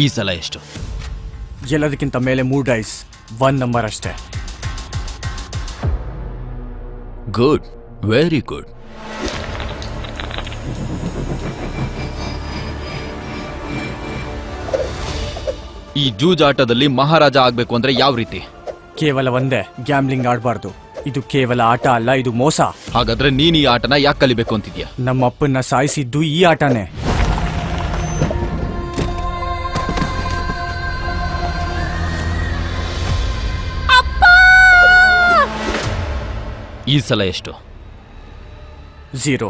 ಈ ಸಲ ಎಷ್ಟು? ಎಲ್ಲದಕ್ಕಿಂತ ಮೇಲೆ 3 ಡೈಸ್, 1 ನಂಬರ್ ಅಷ್ಟೇ. Good, very good. ಈ ಜೂಜಾಟದಲ್ಲಿ ಮಹಾರಾಜ ಆಗ್ಬೇಕು ಅಂದ್ರೆ ಯಾವ ರೀತಿ? ಕೇವಲ ಒಂದೇ, ಗ್ಯಾಮ್ಲಿಂಗ್ ಆಡಬಾರ್ದು. ಇದು ಕೇವಲ ಆಟ ಅಲ್ಲ, ಇದು ಮೋಸ. ಹಾಗಾದ್ರೆ ನೀನ್ ಈ ಆಟನ ಯಾಕೆ ಕಲಿಬೇಕು ಅಂತಿದ್ಯಾ? ನಮ್ಮ ಅಪ್ಪನ್ನ ಸಾಯಿಸಿದ್ದು ಈ ಆಟನೇ. ಈ ಸಲ ಎಷ್ಟು? 0.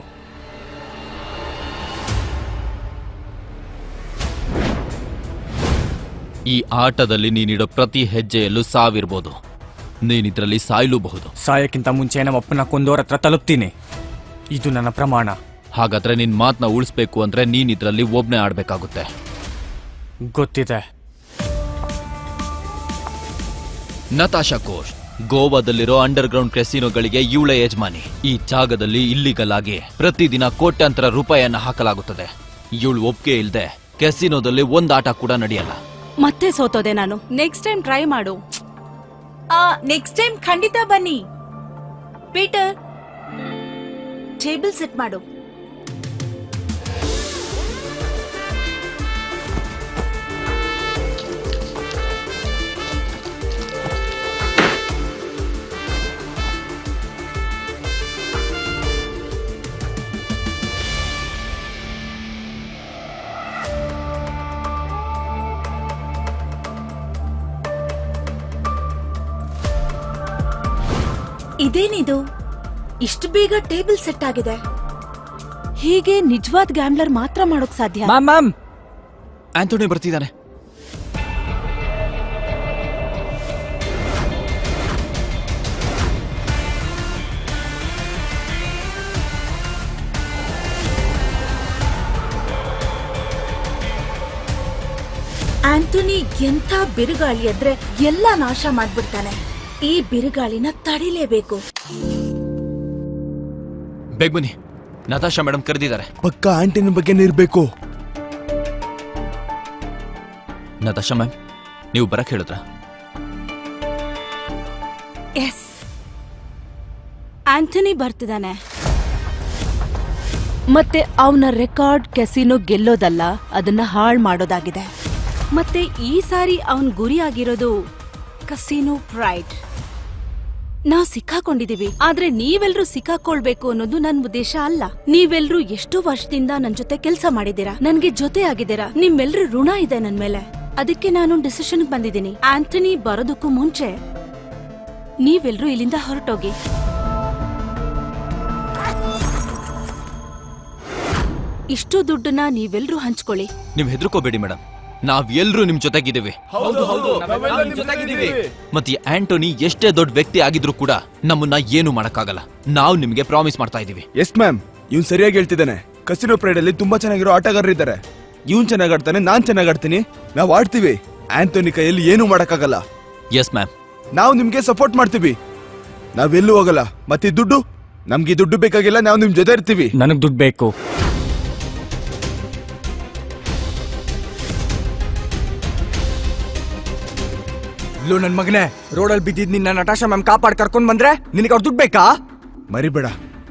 ಈ ಆಟದಲ್ಲಿ ನೀನಿಡೋ ಪ್ರತಿ ಹೆಜ್ಜೆಯಲ್ಲೂ ಸಾವಿರ್ಬೋದು. ನೀನಿದ್ರಲ್ಲಿ ಸಾಯಲೂಬಹುದು. ಸಾಯಕ್ಕಿಂತ ಮುಂಚೆ ನಮ್ಮ ಅಪ್ಪನ ಕೊಂದೋರ ಹತ್ರ ತಲುಪ್ತೀನಿ. ಇದು ನನ್ನ ಪ್ರಮಾಣ. ಹಾಗಾದ್ರೆ ನಿನ್ ಮಾತನ್ನ ಉಳಿಸ್ಬೇಕು ಅಂದ್ರೆ ನೀನಿದ್ರಲ್ಲಿ ಒಬ್ನೇ ಆಡ್ಬೇಕಾಗುತ್ತೆ. ಗೊತ್ತಿದೆ. ನತಾಶಾ ಕೋಶ್ ಗೋವಾದಲ್ಲಿರೋ ಅಂಡರ್ ಗ್ರೌಂಡ್ ಕೆಸಿನೋಗಳಿಗೆ ಇವಳ ಯಜಮಾನಿ. ಈ ಜಾಗದಲ್ಲಿ ಇಲ್ಲಿಗಲ್ ಆಗಿ ಪ್ರತಿದಿನ ಕೋಟ್ಯಾಂತರ ರೂಪಾಯಿಯನ್ನ ಹಾಕಲಾಗುತ್ತದೆ. ಇವಳು ಒಪ್ಪಿಗೆ ಇಲ್ಲದೆ ಕೆಸಿನೋದಲ್ಲಿ ಒಂದ್ ಆಟ ಕೂಡ ನಡೆಯಲ್ಲ. ಮತ್ತೆ ಸೋತೋದೆ ನಾನು. ನೆಕ್ಸ್ಟ್ ಟೈಮ್ ಟ್ರೈ ಮಾಡು. ನೆಕ್ಸ್ಟ್ ಟೈಮ್ ಖಂಡಿತ ಬನ್ನಿ. ಪೀಟರ್, ಟೇಬಲ್ ಸೆಟ್ ಮಾಡು. ಇದೇನಿದು, ಇಷ್ಟು ಬೇಗ ಟೇಬಲ್ ಸೆಟ್ ಆಗಿದೆ? ಹೀಗೆ ನಿಜವಾದ ಗ್ಯಾಮ್ಲರ್ ಮಾತ್ರ ಮಾಡೋಕ್ ಸಾಧ್ಯ. ಮ್ಯಾಮ್, ಆಂಟೋನಿ ಬರ್ತಿದ್ದಾನೆ. ಆಂಟೋನಿ ಎಂಥ ಬಿರುಗಾಳಿ ಎದ್ರೆ ಎಲ್ಲ ನಾಶ ಮಾಡ್ಬಿಡ್ತಾನೆ. ಈ ಬಿರುಗಾಳಿನ ತಡಿಲೇಬೇಕು. ಬೇಗ ಬನ್ನಿ, ನತಾಶಾ ಮೇಡಮ್ ಕರೆದಿದ್ದಾರೆ. ಪಕ್ಕ ಆಂಟಿನ ಬಗ್ಗೆನೇ ಇರ್ಬೇಕು. ನತಾಶಾ ಮ್ಯಾಮ್, ನೀವು ಬರಕ್ ಹೇಳಿದ್ರ? ಎಸ್, ಆಂಟನಿ ಬರ್ತಿದ್ದಾನೆ. ಮತ್ತೆ ಅವನ ರೆಕಾರ್ಡ್ ಕೆಸಿನೋ ಗೆಲ್ಲೋದಲ್ಲ, ಅದನ್ನ ಹಾಳು ಮಾಡೋದಾಗಿದೆ. ಮತ್ತೆ ಈ ಸಾರಿ ಅವನ್ ಗುರಿ ಆಗಿರೋದು ಕಸಿನೋ ಪ್ರೈಡ್. ನಾವ್ ಸಿಕ್ಕಾಕೊಂಡಿದೀವಿ, ಆದ್ರೆ ನೀವೆಲ್ರೂ ಸಿಕ್ಕಾಕೊಳ್ಬೇಕು ಅನ್ನೋದು ನನ್ ಉದ್ದೇಶ ಅಲ್ಲ. ನೀವೆಲ್ರೂ ಎಷ್ಟೋ ವರ್ಷದಿಂದ ನನ್ ಜೊತೆ ಕೆಲ್ಸ ಮಾಡಿದೀರಾ, ನನ್ಗೆ ಜೊತೆ ಆಗಿದ್ದೀರಾ. ನಿಮ್ಮೆಲ್ರೂ ಋಣ ಇದೆ ನನ್ ಮೇಲೆ. ಅದಕ್ಕೆ ನಾನು ಡಿಸಿಷನ್ ಬಂದಿದ್ದೀನಿ. ಆಂಟನಿ ಬರೋದಕ್ಕೂ ಮುಂಚೆ ನೀವೆಲ್ರೂ ಇಲ್ಲಿಂದ ಹೊರಟೋಗಿ. ಇಷ್ಟು ದುಡ್ಡನ್ನ ನೀವೆಲ್ರೂ ಹಂಚ್ಕೊಳ್ಳಿ. ನೀವು ಹೆದರ್ಕೋಬೇಡಿ ಮೇಡಮ್, ನಾವ್ ಎಲ್ರೂ ನಿಮ್ ಜೊತೆಗಿದ್ದೀವಿ. ಮತ್ತೆ ಆಂಟೋನಿ ಎಷ್ಟೇ ದೊಡ್ಡ ವ್ಯಕ್ತಿ ಆಗಿದ್ರು ಕೂಡ ನಮ್ಮನ್ನ ಏನು ಮಾಡಕ್ಕಾಗಲ್ಲ. ನಾವು ನಿಮ್ಗೆ ಪ್ರಾಮಿಸ್ ಮಾಡ್ತಾ ಇದೀವಿ. ಎಸ್ ಮ್ಯಾಮ್, ಇವ್ನ್ ಸರಿಯಾಗಿ ಹೇಳ್ತಿದ್ದಾನೆ. ಕಸಿನೋ ಪ್ರೈಡ್ ಅಲ್ಲಿ ತುಂಬಾ ಚೆನ್ನಾಗಿರೋ ಆಟಗಾರರಿದ್ದಾರೆ. ಇವ್ನ್ ಚೆನ್ನಾಗ್ ಆಡ್ತಾನೆ, ನಾನ್ ಚೆನ್ನಾಗ್ ಆಡ್ತೀನಿ. ನಾವ್ ಆಡ್ತೀವಿ. ಆಂಟೋನಿ ಕೈಯಲ್ಲಿ ಏನು ಮಾಡಕ್ಕಾಗಲ್ಲ. ಎಸ್ ಮ್ಯಾಮ್, ನಾವು ನಿಮ್ಗೆ ಸಪೋರ್ಟ್ ಮಾಡ್ತೀವಿ. ನಾವೆಲ್ಲೂ ಹೋಗಲ್ಲ. ಮತ್ತೆ ದುಡ್ಡು, ನಮ್ಗೆ ದುಡ್ಡು ಬೇಕಾಗಿಲ್ಲ. ನಾವು ನಿಮ್ ಜೊತೆ ಇರ್ತೀವಿ. ನನಗ್ ದುಡ್ಡು ಬೇಕು. ನನ್ ಮಗನೇ, ರೋಡಲ್ಲಿ ಬಿದ್ದಿದ್ ನಿನ್ನ ನಟಾಶಾ ಮ್ಯಾಮ್ ಕಾಪಾಡ್ ಕರ್ಕೊಂಡ್ ಬಂದ್ರೆ ನಿನಗೆ ಅವ್ರು ದುಡ್ಡು ಬೇಕಾ? ಮರಿಬೇಡ,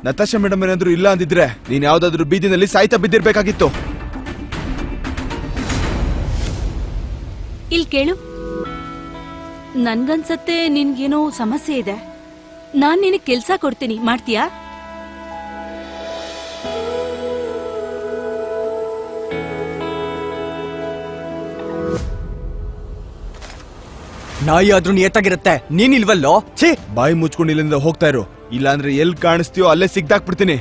ನತಾಶಾ ಮೇಡಮ್ ಏನಾದ್ರು ಇಲ್ಲ ಅಂದಿದ್ರೆ ನೀನ್ ಯಾವ್ದಾದ್ರು ಬೀದಿನಲ್ಲಿ ಸಾಯ್ತಾ ಬಿದ್ದಿರ್ಬೇಕಾಗಿತ್ತು. ಇಲ್ ಕೇಳು, ನನ್ಗನ್ಸತ್ತೆ ನಿನ್ಗೇನೋ ಸಮಸ್ಯೆ ಇದೆ. ನಾನ್ ನಿನಗ್ ಕೆಲ್ಸ ಕೊಡ್ತೀನಿ, ಮಾಡ್ತೀಯಾ? ನಾಯಿ ಆದ್ರೂ ನಿಯತ್ತಾಗಿರುತ್ತೆ, ನೀನ್ ಇಲ್ವಲ್ಲೋ. ಛೀ, ಬಾಯಿ ಮುಚ್ಕೊಂಡು ಇಲ್ಲಿಂದ ಹೋಗ್ತಾ ಇರು. ಇಲ್ಲಾಂದ್ರೆ ಎಲ್ ಕಾಣಿಸ್ತೀಯೋ ಅಲ್ಲೇ ಸಿಗ್ದಾಕ್ಬಿಡ್ತೀನಿ.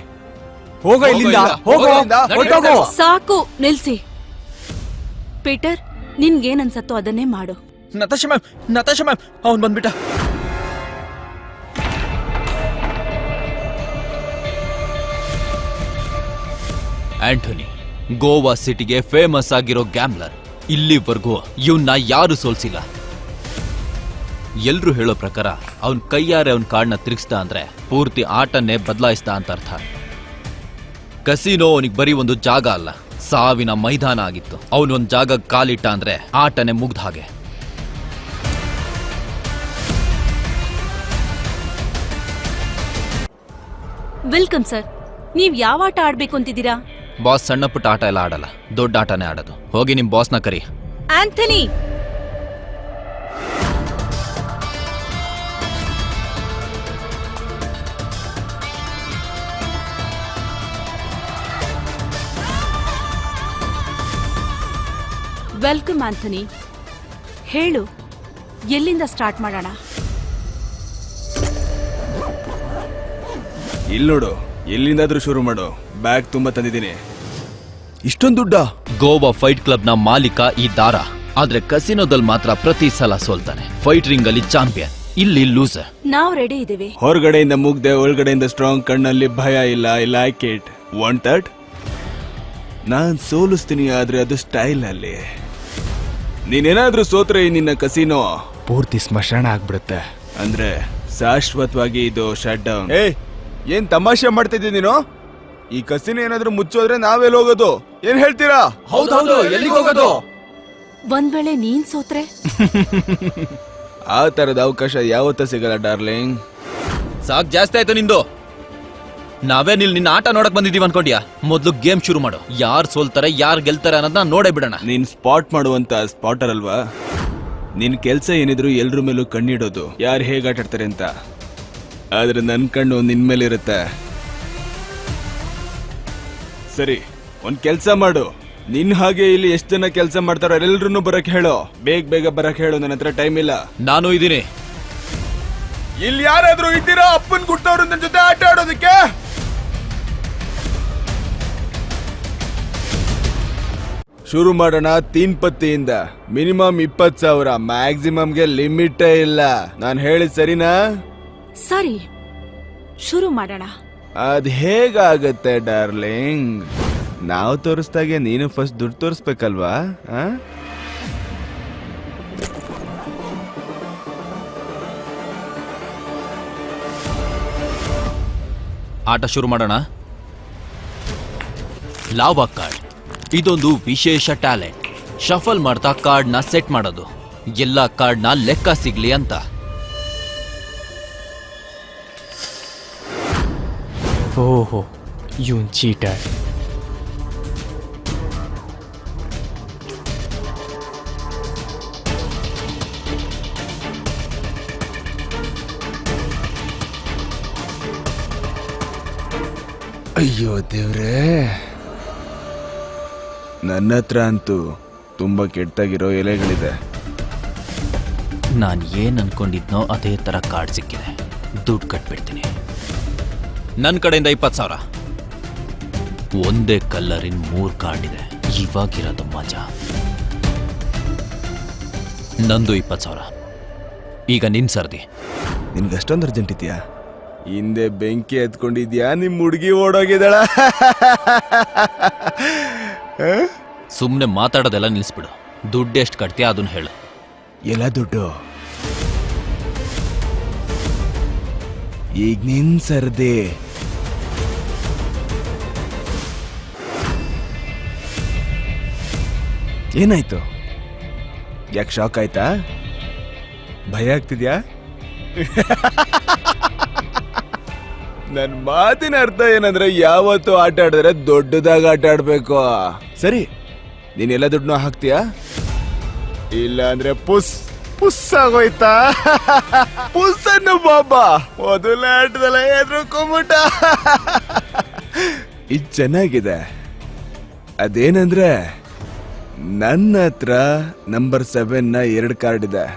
ಹೋಗೋ ಇಲ್ಲಿಂದ, ಹೋಗೋ. ಸಾಕು, ನಿಲ್ಸಿ. ಪೀಟರ್, ನಿನ್ಗೇನ್ ಅನ್ಸತ್ತೋ ಅದನ್ನೇ ಮಾಡು. ನತಾಶಾ ಮ್ಯಾಮ್, ಅವನ್ ಬಂದ್ಬಿಟ್ಟ. ಆಂಟೋನಿ ಗೋವಾ ಸಿಟಿಗೆ ಫೇಮಸ್ ಆಗಿರೋ ಗ್ಯಾಮ್ಲರ್. ಇಲ್ಲಿವರೆಗೂ ಇವನ್ನ ಯಾರು ಸೋಲ್ಸಿಲ್ಲ. ಎಲ್ರು ಹೇಳೋ ಪ್ರಕಾರ ಅವನ್ ಕೈಯಾರೆ ಅವನ್ ಕಾರ್ಡ್ನ ತಿರುಗಿಸ್ದ ಅಂದ್ರೆ ಪೂರ್ತಿ ಆಟನ್ನೇ ಬದಲಾಯಿಸ್ದ ಅಂತ ಅರ್ಥ. ಕಸಿನೋ ಅವನಿಗೆ ಬರೀ ಒಂದು ಜಾಗ ಅಲ್ಲ, ಸಾವಿನ ಮೈದಾನ ಆಗಿತ್ತು. ಅವನೊಂದ್ ಜಾಗ ಕಾಲಿಟ್ಟ ಅಂದ್ರೆ ಆಟನೇ ಮುಗ್ದ ಹಾಗೆ. Welcome sir. ನೀವ್ ಯಾವ ಆಟ ಆಡ್ಬೇಕು ಅಂತಿದ್ದೀರಾ? ಬಾಸ್ ಸಣ್ಣ ಪುಟ್ಟ ಆಟ ಎಲ್ಲ ಆಡಲ್ಲ, ದೊಡ್ಡ ಆಟನೇ ಆಡೋದು. ಹೋಗಿ ನಿಮ್ ಬಾಸ್ನ ಕರಿ. Anthony, welcome Anthony. ಹೇಳು, ಎಲ್ಲಿಂದ ಸ್ಟಾರ್ಟ್ ಮಾಡೋಣ? ಇಲ್ಲಿ ನೋಡು, ಎಲ್ಲಿಂದಾದ್ರೂ ಶುರು ಮಾಡು. ಬ್ಯಾಗ್ ತುಂಬಾ ತಂದಿದ್ದೀನಿ. ಇಷ್ಟೊಂದು ದುಡ್ಡ? ಗೋವಾ ಫೈಟ್ ಕ್ಲಬ್ನ ಮಾಲೀಕ ಈ ದಾರ. ಆದ್ರೆ ಕಸಿನೋದಲ್ಲಿ ಮಾತ್ರ ಪ್ರತಿ ಸಲ ಸೋಲ್ತಾನೆ. ಫೈಟ್ ರಿಂಗ್ ಅಲ್ಲಿ ಚಾಂಪಿಯನ್, ಇಲ್ಲಿ ಲೂಸರ್. ನಾವ್ ರೆಡಿ ಇದೀವಿ. ಹೊರಗಡೆಯಿಂದ ಮುಗ್ದೆ, ಒಳಗಡೆಯಿಂದ ಸ್ಟ್ರಾಂಗ್, ಕಣ್ಣಲ್ಲಿ ಭಯ ಇಲ್ಲ. I like it. Want that? ನಾನ್ ಸೋಲಿಸ್ತೀನಿ, ಆದ್ರೆ ಅದು ಸ್ಟೈಲ್ ಅಲ್ಲಿ. ನೀನೇನಾದ್ರೂ ಸೋತ್ರೆ ನಿನ್ನ ಕಸಿನೋ ಪೂರ್ತಿ ಸ್ಮಶಾನ ಆಗ್ಬಿಡುತ್ತೆ. ಅಂದ್ರೆ ಶಾಶ್ವತವಾಗಿ ಇದು ಶಟ್ ಡೌನ್. ಏನ್ ತಮಾಷೆ ಮಾಡ್ತಿದ್ದೀನಿ ನೀನು? ಈ ಕಸಿನ ಏನಾದ್ರೂ ಮುಚ್ಚೋದ್ರೆ ನಾವೆಲ್ಲಿ ಹೋಗೋದು? ಏನ್ ಹೇಳ್ತೀರಾ? ಹೌದೌದು, ಎಲ್ಲಿಗೆ ಹೋಗೋದು? ಒಂದ್ ವೇಳೆ ನೀನ್ ಸೋತ್ರೆ? ಆ ತರದ ಅವಕಾಶ ಯಾವತ್ತೂ ಸಿಗಲ್ಲ ಡಾರ್ಲಿಂಗ್. ಸಾಕ್, ಜಾಸ್ತಿ ಆಯ್ತು ನಿಂದು. ನಾವೇ ನಿನ್ನ ಆಟ ನೋಡಕ್ ಬಂದಿದೀವಿ ಅನ್ಕೊಂಡ್ಯಾ? ಮೊದ್ಲು ಗೇಮ್ ಶುರು ಮಾಡು. ಯಾರು ಸೋಲ್ತಾರೆ ಯಾರು ಗೆಲ್ತಾರೆ ಅನ್ನೋದನ್ನ ನೋಡೇ ಬಿಡೋಣ. ನೀನ್ ಸ್ಪಾಟ್ ಮಾಡುವಂತ ಸ್ಪಾಟರ್ ಅಲ್ವಾ? ನಿನ್ ಕೆಲ್ಸ ಏನಿದ್ರು ಎಲ್ರ ಮೇಲೂ ಕಣ್ಣಿಡೋದು, ಯಾರು ಹೇಗ್ ಆಟಾಡ್ತಾರೆ ಅಂತ. ಆದ್ರೆ ನನ್ ಕಣ್ಣು ನಿನ್ ಮೇಲೆ ಇರುತ್ತೆ. ಸರಿ, ಒಂದ್ ಕೆಲ್ಸ ಮಾಡು. ನಿನ್ ಹಾಗೆ ಇಲ್ಲಿ ಎಷ್ಟ್ ಜನ ಕೆಲ್ಸ ಮಾಡ್ತಾರೋ ಎಲ್ರು ಬರಕ್ ಹೇಳೋ. ಬೇಗ ಬರಕ್ ಹೇಳು, ನನ್ನ ಹತ್ರ ಟೈಮ್ ಇಲ್ಲ. ನಾನು ಇದೀನಿ. ಇಲ್ಲಿ ಯಾರಾದ್ರೂ ಇದ್ದೀರಾ ಅಪ್ಪನ್ ಗುಟ್ಟವ್ರು ನನ್ನ ಜೊತೆ ಆಟ ಆಡೋದಕ್ಕೆ? ಶುರು ಮಾಡೋಣ. 3 ಪತ್ತಿಯಿಂದ ಮಿನಿಮಮ್ 20,000, ಮ್ಯಾಕ್ಸಿಮಮ್ಗೆ ಲಿಮಿಟೇ ಇಲ್ಲ. ನಾನು ಹೇಳಿದ್ ಸರಿನಾ? ಸರಿ, ಶುರು ಮಾಡೋಣ. ಅದ್ ಹೇಗಾಗತ್ತೆ ಡಾರ್ಲಿಂಗ್? ನಾವು ತೋರಿಸ್ದಾಗೆ ನೀನು ಫಸ್ಟ್ ದುಡ್ಡು ತೋರಿಸ್ಬೇಕಲ್ವಾ? ಆಟ ಶುರು ಮಾಡೋಣ. ಲಾವಾ ಕಾರ್ಡ್ ಇದೊಂದು ವಿಶೇಷ ಟ್ಯಾಲೆಂಟ್. ಶಫಲ್ ಮಾಡ್ತಾ ಕಾರ್ಡ್ನ ಸೆಟ್ ಮಾಡೋದು, ಎಲ್ಲಾ ಕಾರ್ಡ್ನ ಲೆಕ್ಕ ಸಿಗ್ಲಿ ಅಂತ. ಓಹೋ, ಇವನ್ ಚೀಟರ್. ಅಯ್ಯೋ ದೇವ್ರೇ, ನನ್ನ ಹತ್ರ ಅಂತೂ ತುಂಬಾ ಕೆಟ್ಟಾಗಿರೋ ಎಲೆಗಳಿದೆ. ನಾನು ಏನ್ ಅನ್ಕೊಂಡಿದ್ನೋ ಅದೇ ತರ ಕಾರ್ಡ್ ಸಿಕ್ಕಿದೆ. ದುಡ್ಡು ಕಟ್ಬಿಡ್ತೀನಿ. ನನ್ನ ಕಡೆಯಿಂದ 20,000. ಒಂದೇ ಕಲ್ಲರಿನ 3 ಕಾರ್ಡ್ ಇದೆ. ಇವಾಗಿರೋದು ಮಜಾ. ನಂದು 20,000. ಈಗ ನಿನ್ ಸರ್ದಿ. ನಿನ್ಗೆ ಅಷ್ಟೊಂದು ಅರ್ಜೆಂಟ್ ಇದೆಯಾ? ಹಿಂದೆ ಬೆಂಕಿ ಎತ್ಕೊಂಡಿದ್ಯಾ? ನಿಮ್ ಹುಡುಗಿ ಓಡೋಗಿದ್ದಾಳ? ಸುಮ್ನೆ ಮಾತಾಡೋದೆಲ್ಲ ನಿಲ್ಸ್ಬಿಡು. ದುಡ್ಡು ಎಷ್ಟು ಕಟ್ತೀಯ ಅದನ್ನ ಹೇಳು. ಎಲ್ಲ ದುಡ್ಡು ಈಗ ನಿನ್ ಸರ್ದಿ. ಏನಾಯ್ತು? ಯಾಕೆ ಶಾಕ್ ಆಯ್ತಾ? ಭಯ ಆಗ್ತಿದ್ಯಾ? ನನ್ ಮಾತಿನ ಅರ್ಥ ಏನಂದ್ರೆ ಯಾವತ್ತು ಆಟ ಆಡಿದ್ರೆ ದೊಡ್ಡದಾಗ ಆಟ ಆಡ್ಬೇಕು. ಸರಿ, ನೀನೆಲ್ಲ ದುಡ್ಡನ್ನ ಹಾಕ್ತೀಯಾ? ಇಲ್ಲ ಅಂದ್ರೆ ಪುಸ್ ಆಗೋಯ್ತಾ? ಪುಸ್ ಅನ್ನು ಬಾಬಾ ಮೊದಲ ಆಟದಲ್ಲ ಎದ್ರುಕೊಂಬಿಟ್ಟ. ಇದು ಚೆನ್ನಾಗಿದೆ. ಅದೇನಂದ್ರೆ ನನ್ನ ಹತ್ರ ನಂಬರ್ 7ನ 2 ಕಾರ್ಡ್ ಇದೆ,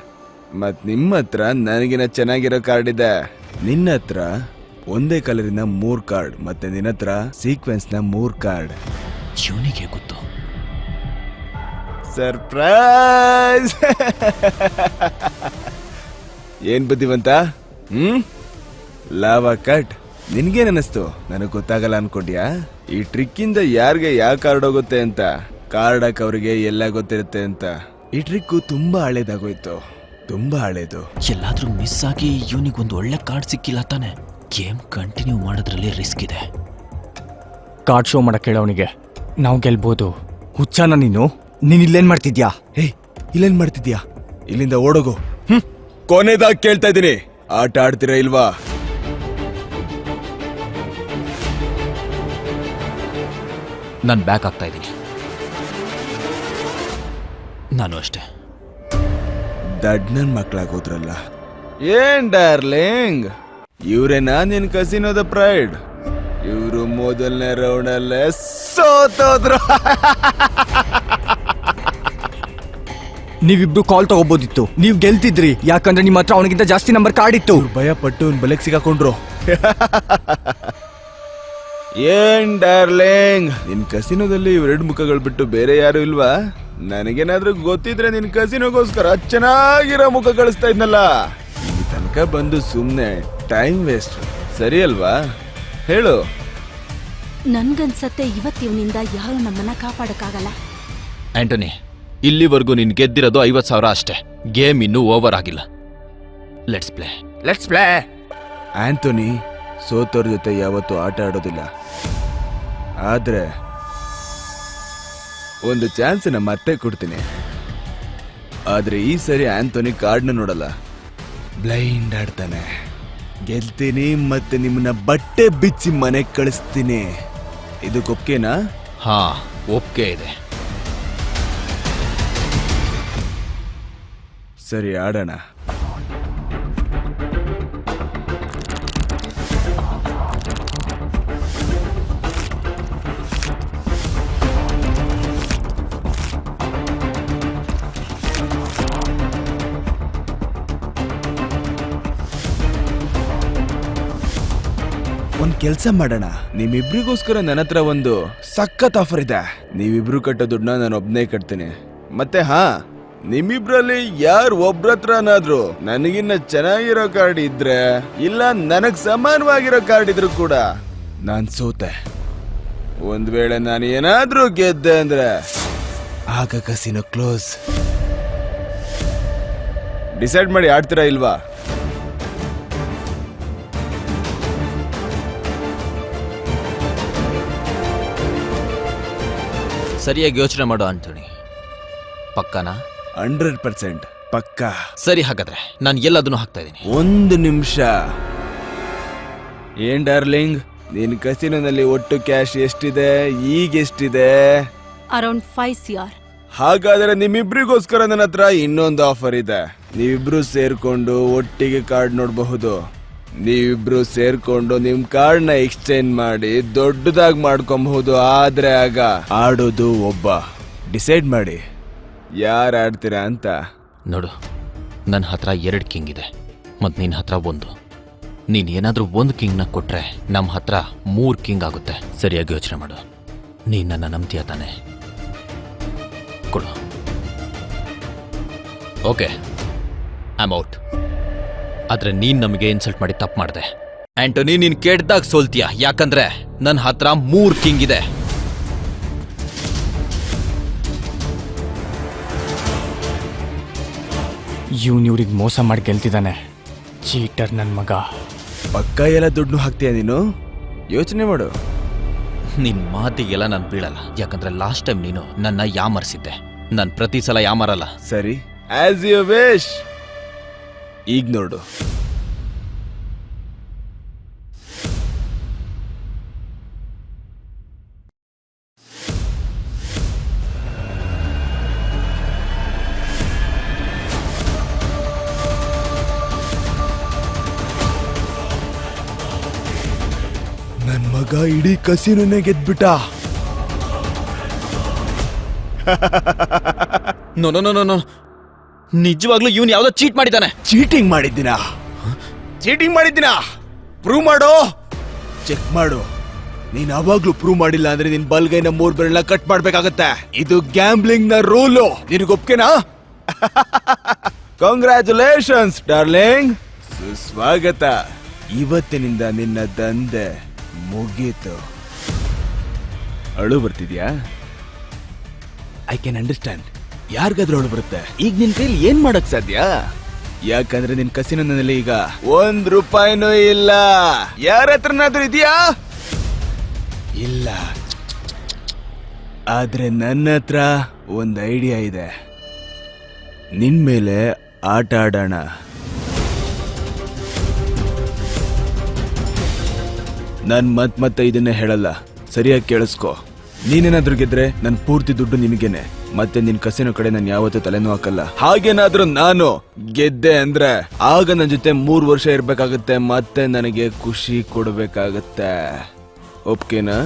ಮತ್ ನಿಮ್ಮ ಹತ್ರ ನನಗಿನ ಚೆನ್ನಾಗಿರೋ ಕಾರ್ಡ್ ಇದೆ. ನಿನ್ನ ಹತ್ರ ಒಂದೇ ಕಲರಿನ 3 ಕಾರ್ಡ್, ಮತ್ತೆ ನಿನ್ನ ಹತ್ರ ಸೀಕ್ವೆನ್ಸ್ನ 3 ಕಾರ್ಡ್. ಇವನಿಗೆ ಗೊತ್ತು. ಸರ್ಪ್ರೈಸ್! ಏನ್ ಬುದ್ಧಿವಂತ? Lava cut. ನಿನ್ಗೇನ್ ಅನ್ನಿಸ್ತು? ನನಗ್ ಗೊತ್ತಾಗಲ್ಲ ಅನ್ಕೊಂಡ್ಯಾ? ಈ ಟ್ರಿಕ್ ಇಂದ ಯಾರಿಗೆ ಯಾವ ಕಾರ್ಡ್ ಹೋಗುತ್ತೆ ಅಂತ, ಕಾರ್ಡ್ ಹಾಕವ್ರಿಗೆ ಎಲ್ಲ ಗೊತ್ತಿರುತ್ತೆ ಅಂತ. ಈ ಟ್ರಿಕ್ ತುಂಬಾ ಹಳೇದಾಗೋಯ್ತು, ತುಂಬಾ ಹಳೇದು. ಎಲ್ಲಾದ್ರೂ ಮಿಸ್ ಆಗಿ ಇವನಿಗೊಂದು ಒಳ್ಳೆ ಕಾರ್ಡ್ ಸಿಕ್ಕಿಲ್ಲ ತಾನೆ? ಗೇಮ್ ಕಂಟಿನ್ಯೂ ಮಾಡೋದ್ರಲ್ಲಿ ರಿಸ್ಕ್ ಇದೆ. ಕಾರ್ಡ್ ಶೋ ಮಾಡಕ್ ಹೇಳವನಿಗೆ. ನಾವು ಗೆಲ್ಬೋದು. ಹುಚ್ಚಾನ ನೀನು ಇಲ್ಲೇನ್ ಮಾಡ್ತಿದ್ಯಾ? ಹೇ, ಇಲ್ಲೇನ್ ಮಾಡ್ತಿದ್ಯಾ? ಇಲ್ಲಿಂದ ಓಡೋಗು. ಕೊನೆದಾಗಿ ಕೇಳ್ತಾ ಇದ್ದೀನಿ, ಆಟ ಆಡ್ತೀರಾ ಇಲ್ವಾ? ನಾನು ಬ್ಯಾಕ್ ಆಗ್ತಾ ಇದ್ದೀನಿ. ನಾನು ಅಷ್ಟೇ. ದಡ್ನನ್ ಮಕ್ಳಾಗೋದ್ರಲ್ಲ. ಏನ್ ಡಾರ್ಲಿಂಗ್, ಇವ್ರೇನಾ ನಿನ್ ಕಸಿನೋದ ಪ್ರೈಡ್? ಇವ್ರು ಮೊದಲನೇ ರೌಂಡ್ ಅಲ್ಲೇ ಸೋತೋದ್ರು. ನೀವಿಬ್ರು ಕಾಲ್ ತಗೋಬೋದಿತ್ತು, ನೀವ್ ಗೆಲ್ತಿದ್ರಿ. ಯಾಕಂದ್ರೆ ನಿಮ್ಮ ಹತ್ರ ಅವನಿಗಿಂತ ಜಾಸ್ತಿ ನಂಬರ್ ಕಾರ್ಡ್ ಇತ್ತು. ಭಯ ಪಟ್ಟು ಬಲೆಗ್ ಸಿಗಾಕೊಂಡ್ರು. ಏನ್ ಡಾರ್ಲಿಂಗ್, ನಿನ್ ಕಸಿನೋದಲ್ಲಿ ಇವೆರಡು ಮುಖಗಳು ಬಿಟ್ಟು ಬೇರೆ ಯಾರು ಇಲ್ವಾ? ನನಗೇನಾದ್ರೂ ಗೊತ್ತಿದ್ರೆ ನಿನ್ ಕಸಿನೋಗೋಸ್ಕರ ಚೆನ್ನಾಗಿರೋ ಮುಖ ಕಳಿಸ್ತಾ ಇದ್ನಲ್ಲ. ಇಲ್ಲಿ ತನಕ ಬಂದು ಸುಮ್ನೆ ಟೈಮ್ ವೇಸ್ಟ್, ಸರಿ ಅಲ್ವಾ? ಹೇಳು. ನನ್ಗನ್ಸತ್ತೆ ಇವತ್ತಿವನಿಂದ ಯಾರು ನಮ್ಮನ್ನ ಕಾಪಾಡಕ್ಕಾಗಲ್ಲ. ಆಂಟೋನಿ, ಇಲ್ಲಿವರೆಗೂ ನೀನ್ ಗೆದ್ದಿರೋದು 50,000 ಅಷ್ಟೇ. ಗೇಮ್ ಇನ್ನೂ ಓವರ್ ಆಗಿಲ್ಲ. Let's play. ಆಂಥೋನಿ ಸೋತೋರ್ ಜೊತೆ ಯಾವತ್ತೂ ಆಟ ಆಡೋದಿಲ್ಲ. ಆದ್ರೆ ಒಂದು ಚಾನ್ಸ್ ಮತ್ತೆ ಕೊಡ್ತೀನಿ. ಆದ್ರೆ ಈ ಸರಿ ಆಂಥೋನಿ ಕಾರ್ಡ್ನ ನೋಡಲ್ಲ, ಬ್ಲೈಂಡ್ ಆಡ್ತಾನೆ. ಗೆಲ್ತೀನಿ ಮತ್ತೆ ನಿಮ್ಮನ್ನ ಬಟ್ಟೆ ಬಿಚ್ಚಿ ಮನೆಗೆ ಕಳಿಸ್ತೀನಿ. ಇದಕ್ಕೊಪ್ಕೆನಾ? ಹಾ, ಒಪ್ಕೆ ಇದೆ. ಸರಿ, ಆಡೋಣ. ಒಂದ್ ಕೆಲ್ಸ ಮಾಡೋಣ, ನಿಮ್ಮಿಬ್ರಿಗೋಸ್ಕರ ನನ್ನ ಹತ್ರ ಒಂದು ಸಖತ್ ಆಫರ್ ಇದೆ. ನೀವಿಬ್ರು ಕಟ್ಟೋ ದುಡ್ಡನ್ನ ನಾನು ಒಬ್ನೇ ಕಟ್ತೀನಿ. ಮತ್ತೆ ಹಾ, ನಿಮ್ಮಿಬ್ರಲ್ಲಿ ಯಾರು ಒಬ್ರತ್ರನಾದ್ರೂ ನನಗಿನ್ನ ಚೆನ್ನಾಗಿರೋ ಕಾರ್ಡ್ ಇದ್ರೆ, ಇಲ್ಲ ನನಗ್ ಸಮಾನವಾಗಿರೋ ಕಾರ್ಡ್ ಇದ್ರು ಕೂಡ ನಾನ್ ಸೋತೆ. ಒಂದ್ ವೇಳೆ ನಾನು ಏನಾದ್ರೂ ಗೆದ್ದೆ ಅಂದ್ರೆ ಆಗ ಕಸಿನೋ ಕ್ಲೋಸ್. ಡಿಸೈಡ್ ಮಾಡಿ ಆಡ್ತೀರಾ ಇಲ್ವಾ? ಸರಿಯಾಗಿ ಯೋಚನೆ ಮಾಡು ಆಂಟೋನಿ. ಪಕ್ಕನಾ? 100% ಪಕ್ಕಾ. ಸರಿ, ಹಾಗಾದ್ರೆ ನಾನು ಎಲ್ಲದನ್ನು ಹಾಕ್ತಾ ಇದ್ದೀನಿ. ಒಂದು ನಿಮಿಷ. ಏನ್ ಡಾರ್ಲಿಂಗ್, ನಿನ್ ಕಸಿನೋನಲ್ಲಿ ಒಟ್ಟು ಕ್ಯಾಶ್ ಎಷ್ಟಿದೆ? ಈಗ ಎಷ್ಟಿದೆ? Around 5 CR. ಹಾಗಾದ್ರೆ ನಿಮ್ಮಿಬ್ರಿಗೋಸ್ಕರ ನನ್ನ ಹತ್ರ ಇನ್ನೊಂದು ಆಫರ್ ಇದೆ. ನೀವಿಬ್ರು ಸೇರ್ಕೊಂಡು ಒಟ್ಟಿಗೆ ಕಾರ್ಡ್ ನೋಡಬಹುದು. ನೀವಿಬ್ರು ಸೇರ್ಕೊಂಡು ನಿಮ್ ಕಾರ್ಡ್ ನ ಎಕ್ಸ್ಚೇಂಜ್ ಮಾಡಿ ದೊಡ್ಡದಾಗಿ ಮಾಡ್ಕೊಬಹುದು. ಆದ್ರೆ ಆಗ ಆಡೋದು ಒಬ್ಬ. ಡಿಸೈಡ್ ಮಾಡಿ ಯಾರು ಆಡ್ತೀರಾ ಅಂತ. ನೋಡು, ನನ್ನ ಹತ್ರ 2 ಕಿಂಗ್ ಇದೆ, ಮತ್ತು ನಿನ್ನ ಹತ್ರ 1. ನೀನ್ ಏನಾದ್ರೂ 1 ಕಿಂಗ್ನ ಕೊಟ್ರೆ ನಮ್ಮ ಹತ್ರ 3 ಕಿಂಗ್ ಆಗುತ್ತೆ. ಸರಿಯಾಗಿ ಯೋಚನೆ ಮಾಡು. ನೀನ್ ನನ್ನ ನಂಬ್ತೀಯ ತಾನೆ? ಕೊಡು. Okay, I am out. ಆದ್ರೆ ನೀನ್ ನಮಗೆ ಇನ್ಸಲ್ಟ್ ಮಾಡಿ ತಪ್ಪು ಮಾಡಿದೆ ಆಂಟೋನಿ. ನೀನ್ ಕೆಟ್ಟದಾಗ ಸೋಲ್ತೀಯ, ಯಾಕಂದ್ರೆ ನನ್ನ ಹತ್ರ 3 ಕಿಂಗ್ ಇದೆ. ಇವ್ನಿವ್ರಿಗೆ ಮೋಸ ಮಾಡಿ ಗೆಲ್ತಿದ್ದಾನೆ. ಚೀಟರ್ ನನ್ ಮಗ. ಪಕ್ಕ ಎಲ್ಲ ದುಡ್ಡು ಹಾಕ್ತೀಯ ನೀನು? ಯೋಚನೆ ಮಾಡು. ನಿನ್ ಮಾತಿಗೆಲ್ಲ ನಾನು ಬೀಳಲ್ಲ, ಯಾಕಂದ್ರೆ ಲಾಸ್ಟ್ ಟೈಮ್ ನೀನು ನನ್ನ ಯಾಮರ್ಸಿದ್ದೆ. ನಾನು ಪ್ರತಿ ಸಲ ಯಾಮರಲ್ಲ. ಸರಿ, ಆಸ್ ಯು ವಿಶ್. ಈಗ ನೋಡು. ನನ್ ಮಗ ಇಡೀ ಕಸಿನೋನೇ ಗೆದ್ಬಿಟ್ಟ. ನೋ ನೋ ನೋ ನೋ, ನಿಜವಾಗ್ಲೂ ಇವನ್ ಯಾವ್ದೋ ಚೀಟ್ ಮಾಡಿದ್ದಾನೆ. ಚೀಟಿಂಗ್ ಮಾಡಿದ್ದೀನಾ? ಚೀಟಿಂಗ್ ಮಾಡಿದ್ದೀನಾ? ಪ್ರೂವ್ ಮಾಡೋ. ಚೆಕ್ ಮಾಡು. ನೀನ್ ಅವಾಗ್ಲೂ ಪ್ರೂವ್ ಮಾಡಿಲ್ಲ ಅಂದ್ರೆ ನಿನ್ ಬಲ್ಗೈನ 3 ಬೆರಳನ್ನ ಕಟ್ ಮಾಡ್ಬೇಕಾಗತ್ತೆ. ಇದು ಗ್ಯಾಂಬ್ಲಿಂಗ್ ನ ರೂಲು. ನಿನಗೊಪ್ಕೆನಾ? ಕಂಗ್ರ್ಯಾಚುಲೇಷನ್ಸ್ ಡಾರ್ಲಿಂಗ್, ಸುಸ್ವಾಗತ. ಇವತ್ತಿನಿಂದ ನಿನ್ನ ದಂಧೆ ಮುಗೀತು. ಅಳು ಬರ್ತಿದ್ಯಾ? I can understand. ಯಾರಿಗಾದ್ರೂ ಅಳು ಬರುತ್ತೆ. ಈಗ ನಿನ್ ಕೈಲಿ ಏನ್ ಮಾಡಕ್ ಸಾಧ್ಯ? ಯಾಕಂದ್ರೆ ನಿನ್ ಕಸಿನಲ್ಲಿ ಈಗ 1 ರೂಪಾಯಿನೂ ಇಲ್ಲ. ಯಾರ ಹತ್ರನಾದ್ರೂ ಇದೆಯಾ? ಇಲ್ಲ. ಆದ್ರೆ ನನ್ನ ಹತ್ರ ಒಂದು ಐಡಿಯಾ ಇದೆ. ನಿನ್ ಮೇಲೆ ಆಟ ಆಡೋಣ. ನಾನ್ ಮತ್ತೆ ಇದನ್ನೇ ಹೇಳಲ್ಲ, ಸರಿಯಾಗಿ ಕೇಳಿಸ್ಕೊ. ನೀನೇನಾದ್ರೂ ಗೆದ್ರೆ ನನ್ ಪೂರ್ತಿ ದುಡ್ಡು ನಿನಗೇನೆ. ಮತ್ತೆ ನಿನ್ ಕಸಿನೋ ಕಡೆ ನಾನು ಯಾವತ್ತೂ ತಲೆನೂ ಹಾಕಲ್ಲ. ಹಾಗೇನಾದ್ರೂ ನಾನು ಗೆದ್ದೆ ಅಂದ್ರೆ ಆಗ ನನ್ನ ಜೊತೆ 3 ವರ್ಷ ಇರ್ಬೇಕಾಗತ್ತೆ. ಮತ್ತೆ ನನಗೆ ಖುಷಿ ಕೊಡ್ಬೇಕಾಗತ್ತೆ. ಒಪ್ಕೆನಾ?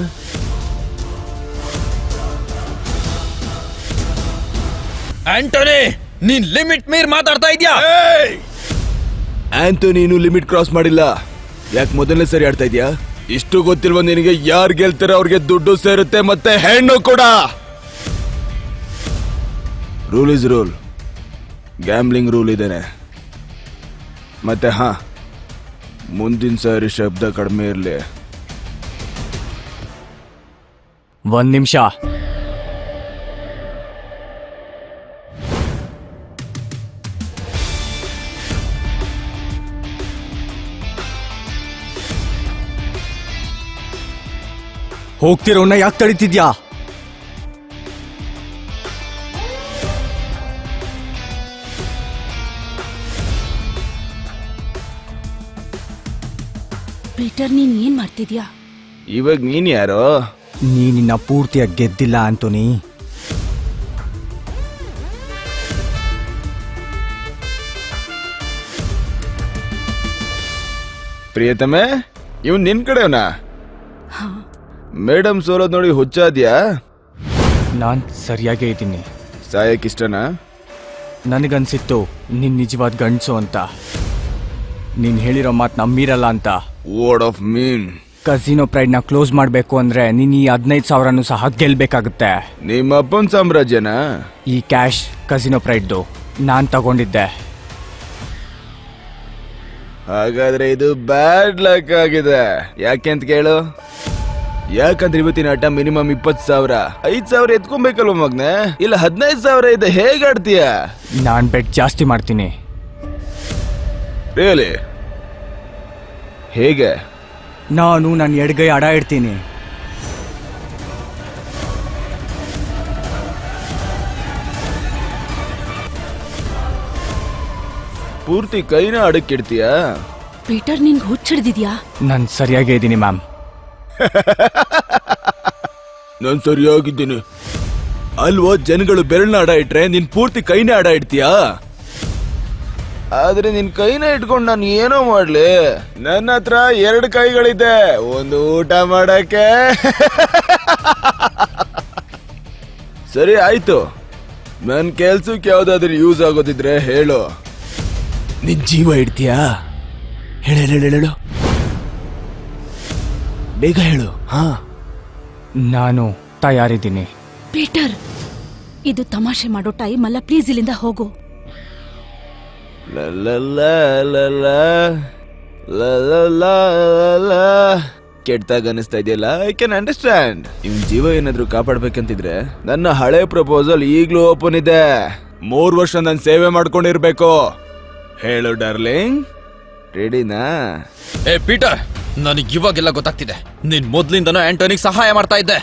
ಆಂಟೋನಿ, ನೀನ್ ಲಿಮಿಟ್ ಮೀರ್ ಮಾತಾಡ್ತಾ ಇದ್ಯಾ? ಆಂಟೋನಿ ನೀನು ಲಿಮಿಟ್ ಕ್ರಾಸ್ ಮಾಡಿಲ್ಲ. ಯಾಕೆ ಮೊದಲನೇ ಸರಿ ಆಡ್ತಾ ಇದ್ಯಾ? ಇಷ್ಟು ಗೊತ್ತಿಲ್ವ ನಿನಗೆ? ಯಾರು ಗೆಲ್ತಾರೆ ಅವ್ರಿಗೆ ದುಡ್ಡು ಸೇರುತ್ತೆ, ಮತ್ತೆ ಹೆಣ್ಣು ಕೂಡ. Rule is rule. Gambling rule ಇದೇನೆ. ಮತ್ತೆ ಮುಂದಿನ ಸಾರಿ ಶಬ್ದ ಕಡಿಮೆ ಇರಲಿ. 1 ನಿಮಿಷ. ಹೋಗ್ತಿರೋನ್ನ ಯಾಕೆ ತಡೀತಿದ್ಯಾ? ಪೀಟರ್, ನೀನ್ ಏನ್ ಮಾಡ್ತಿದ್ಯಾ? ಇವಾಗ ನೀನ್ ಯಾರೋ? ನೀನಿನ್ನ ಪೂರ್ತಿಯಾಗಿ ಗೆದ್ದಿಲ್ಲ ಆಂಟೋನಿ. ಪ್ರಿಯತಮೆ, ಇವ್ ನಿನ್ ಕಡೆವನಾ? ಮೇಡಮ್ ಸೋಲೋದ್ ನೋಡಿ ಹುಚ್ಚಾದ್ಯಾ? ನಾನ್ ಸರಿಯಾಗೇ ಇದ್ದೀನಿ. ಸಾಯಕ್ಕಿಷ್ಟನಾ? ನನಗನ್ಸಿತ್ತು ನೀನ್ ನಿಜವಾದ ಗಂಡ್ಸು ಅಂತ. ನೀನ್ ಹೇಳಿರೋ ಮಾತು ನಂಬಿರಲ್ಲ ಅಂತ. Word of mean. ಕಸಿನೋ ಪ್ರೈಡ್ನ ಕ್ಲೋಸ್ ಮಾಡಬೇಕು ಅಂದ್ರೆ ನೀನ್ ಈ 15,000 ಸಹ ಗೆಲ್ಬೇಕಾಗುತ್ತೆ. ನಿಮ್ಮ ಅಪ್ಪನ್ ಸಾಮ್ರಾಜ್ಯನಾ? ಈ ಕ್ಯಾಶ್ ಕಸಿನೋ ಪ್ರೈಡ್ದು ನಾನ್ ತಗೊಂಡಿದ್ದೆ. ಹಾಗಾದ್ರೆ ಇದು ಬ್ಯಾಡ್ ಲಕ್ ಆಗಿದೆ. ಯಾಕೆ ಅಂತ ಕೇಳು. ಯಾಕಂದ್ರೆ ಇವತ್ತಿನ ಆಟ ಮಿನಿಮಮ್ 20,000. 5,000 ಎತ್ಕೊಬೇಕಲ್ವ ಮಗ್ನೆ? ಇಲ್ಲ 15,000 ಇದೆ. ಹೇಗ್ ಆಡ್ತೀಯ? ನಾನ್ ಬೆಟ್ ಜಾಸ್ತಿ ಮಾಡ್ತೀನಿ. ರಿಯಲಿ? ಹೇಗೆ? ನಾನು ನನ್ನ ಎಡಗೈ ಅಡ ಇಡ್ತೀನಿ. ಪೂರ್ತಿ ಕೈನ ಅಡಕ್ಕಿಡ್ತೀಯಾ? ಪೀಟರ್, ನಿನ್ಗೆ ಹುಚ್ಚಿಡ್ದಿದ್ಯಾ? ನಾನು ಸರಿಯಾಗೇ ಇದ್ದೀನಿ ಮ್ಯಾಮ್. ನಾನ್ ಸರಿಯಾಗಿದ್ದೀನಿ ಅಲ್ವೋ? ಜನಗಳು ಬೆರಳನ್ನ ಅಡ ಇಟ್ರೆ ನೀನ್ ಪೂರ್ತಿ ಕೈನ ಅಡ ಇಡ್ತೀಯಾ? ಆದ್ರೆ ನಿನ್ ಕೈನ ಇಟ್ಕೊಂಡು ನಾನು ಏನೋ ಮಾಡ್ಲಿ? ನನ್ನ ಹತ್ರ 2 ಕೈಗಳಿದೆ, ಒಂದು ಊಟ ಮಾಡಕ್ಕೆ. ಸರಿ ಆಯ್ತು, ನನ್ ಕೆಲ್ಸಕ್ಕೆ ಯಾವ್ದಾದ್ರು ಯೂಸ್ ಆಗೋದಿದ್ರೆ ಹೇಳು. ನಿನ್ ಜೀವ ಇಡ್ತೀಯಾ? ಹೇಳು, ಬೇಗ ಹೇಳು. ನಾನು ತಯಾರಿದ್ದೀನಿ. ಪೀಟರ್, ಇದು ತಮಾಷೆ ಮಾಡೋ ಟೈಮ್ ಅಲ್ಲ. ಪ್ಲೀಸ್ ಇಲ್ಲಿಂದ ಹೋಗು. ಕೆಟ್ಟಾಗ ಅನಿಸ್ತಾ ಇದೆಯಲ್ಲ? I can understand. ಇವ್ ಜೀವ ಏನಾದ್ರು ಕಾಪಾಡ್ಬೇಕಂತಿದ್ರೆ ನನ್ನ ಹಳೆ ಪ್ರಪೋಸಲ್ ಈಗ್ಲೂ ಓಪನ್ ಇದೆ. 3 ವರ್ಷ ನಾನು ಸೇವೆ ಮಾಡ್ಕೊಂಡಿರ್ಬೇಕು. ಹೇಳು ಡಾರ್ಲಿಂಗ್, ರೆಡಿನಾ? ಏ ಪೀಟರ್, ನನಗೆ ಇವಾಗೆಲ್ಲ ಗೊತ್ತಾಗ್ತಿದೆ. ನೀನ್ ಮೊದ್ಲಿಂದನೂ ಆಂಟೋನಿಗ್ ಸಹಾಯ ಮಾಡ್ತಾ ಇದ್ದೆ.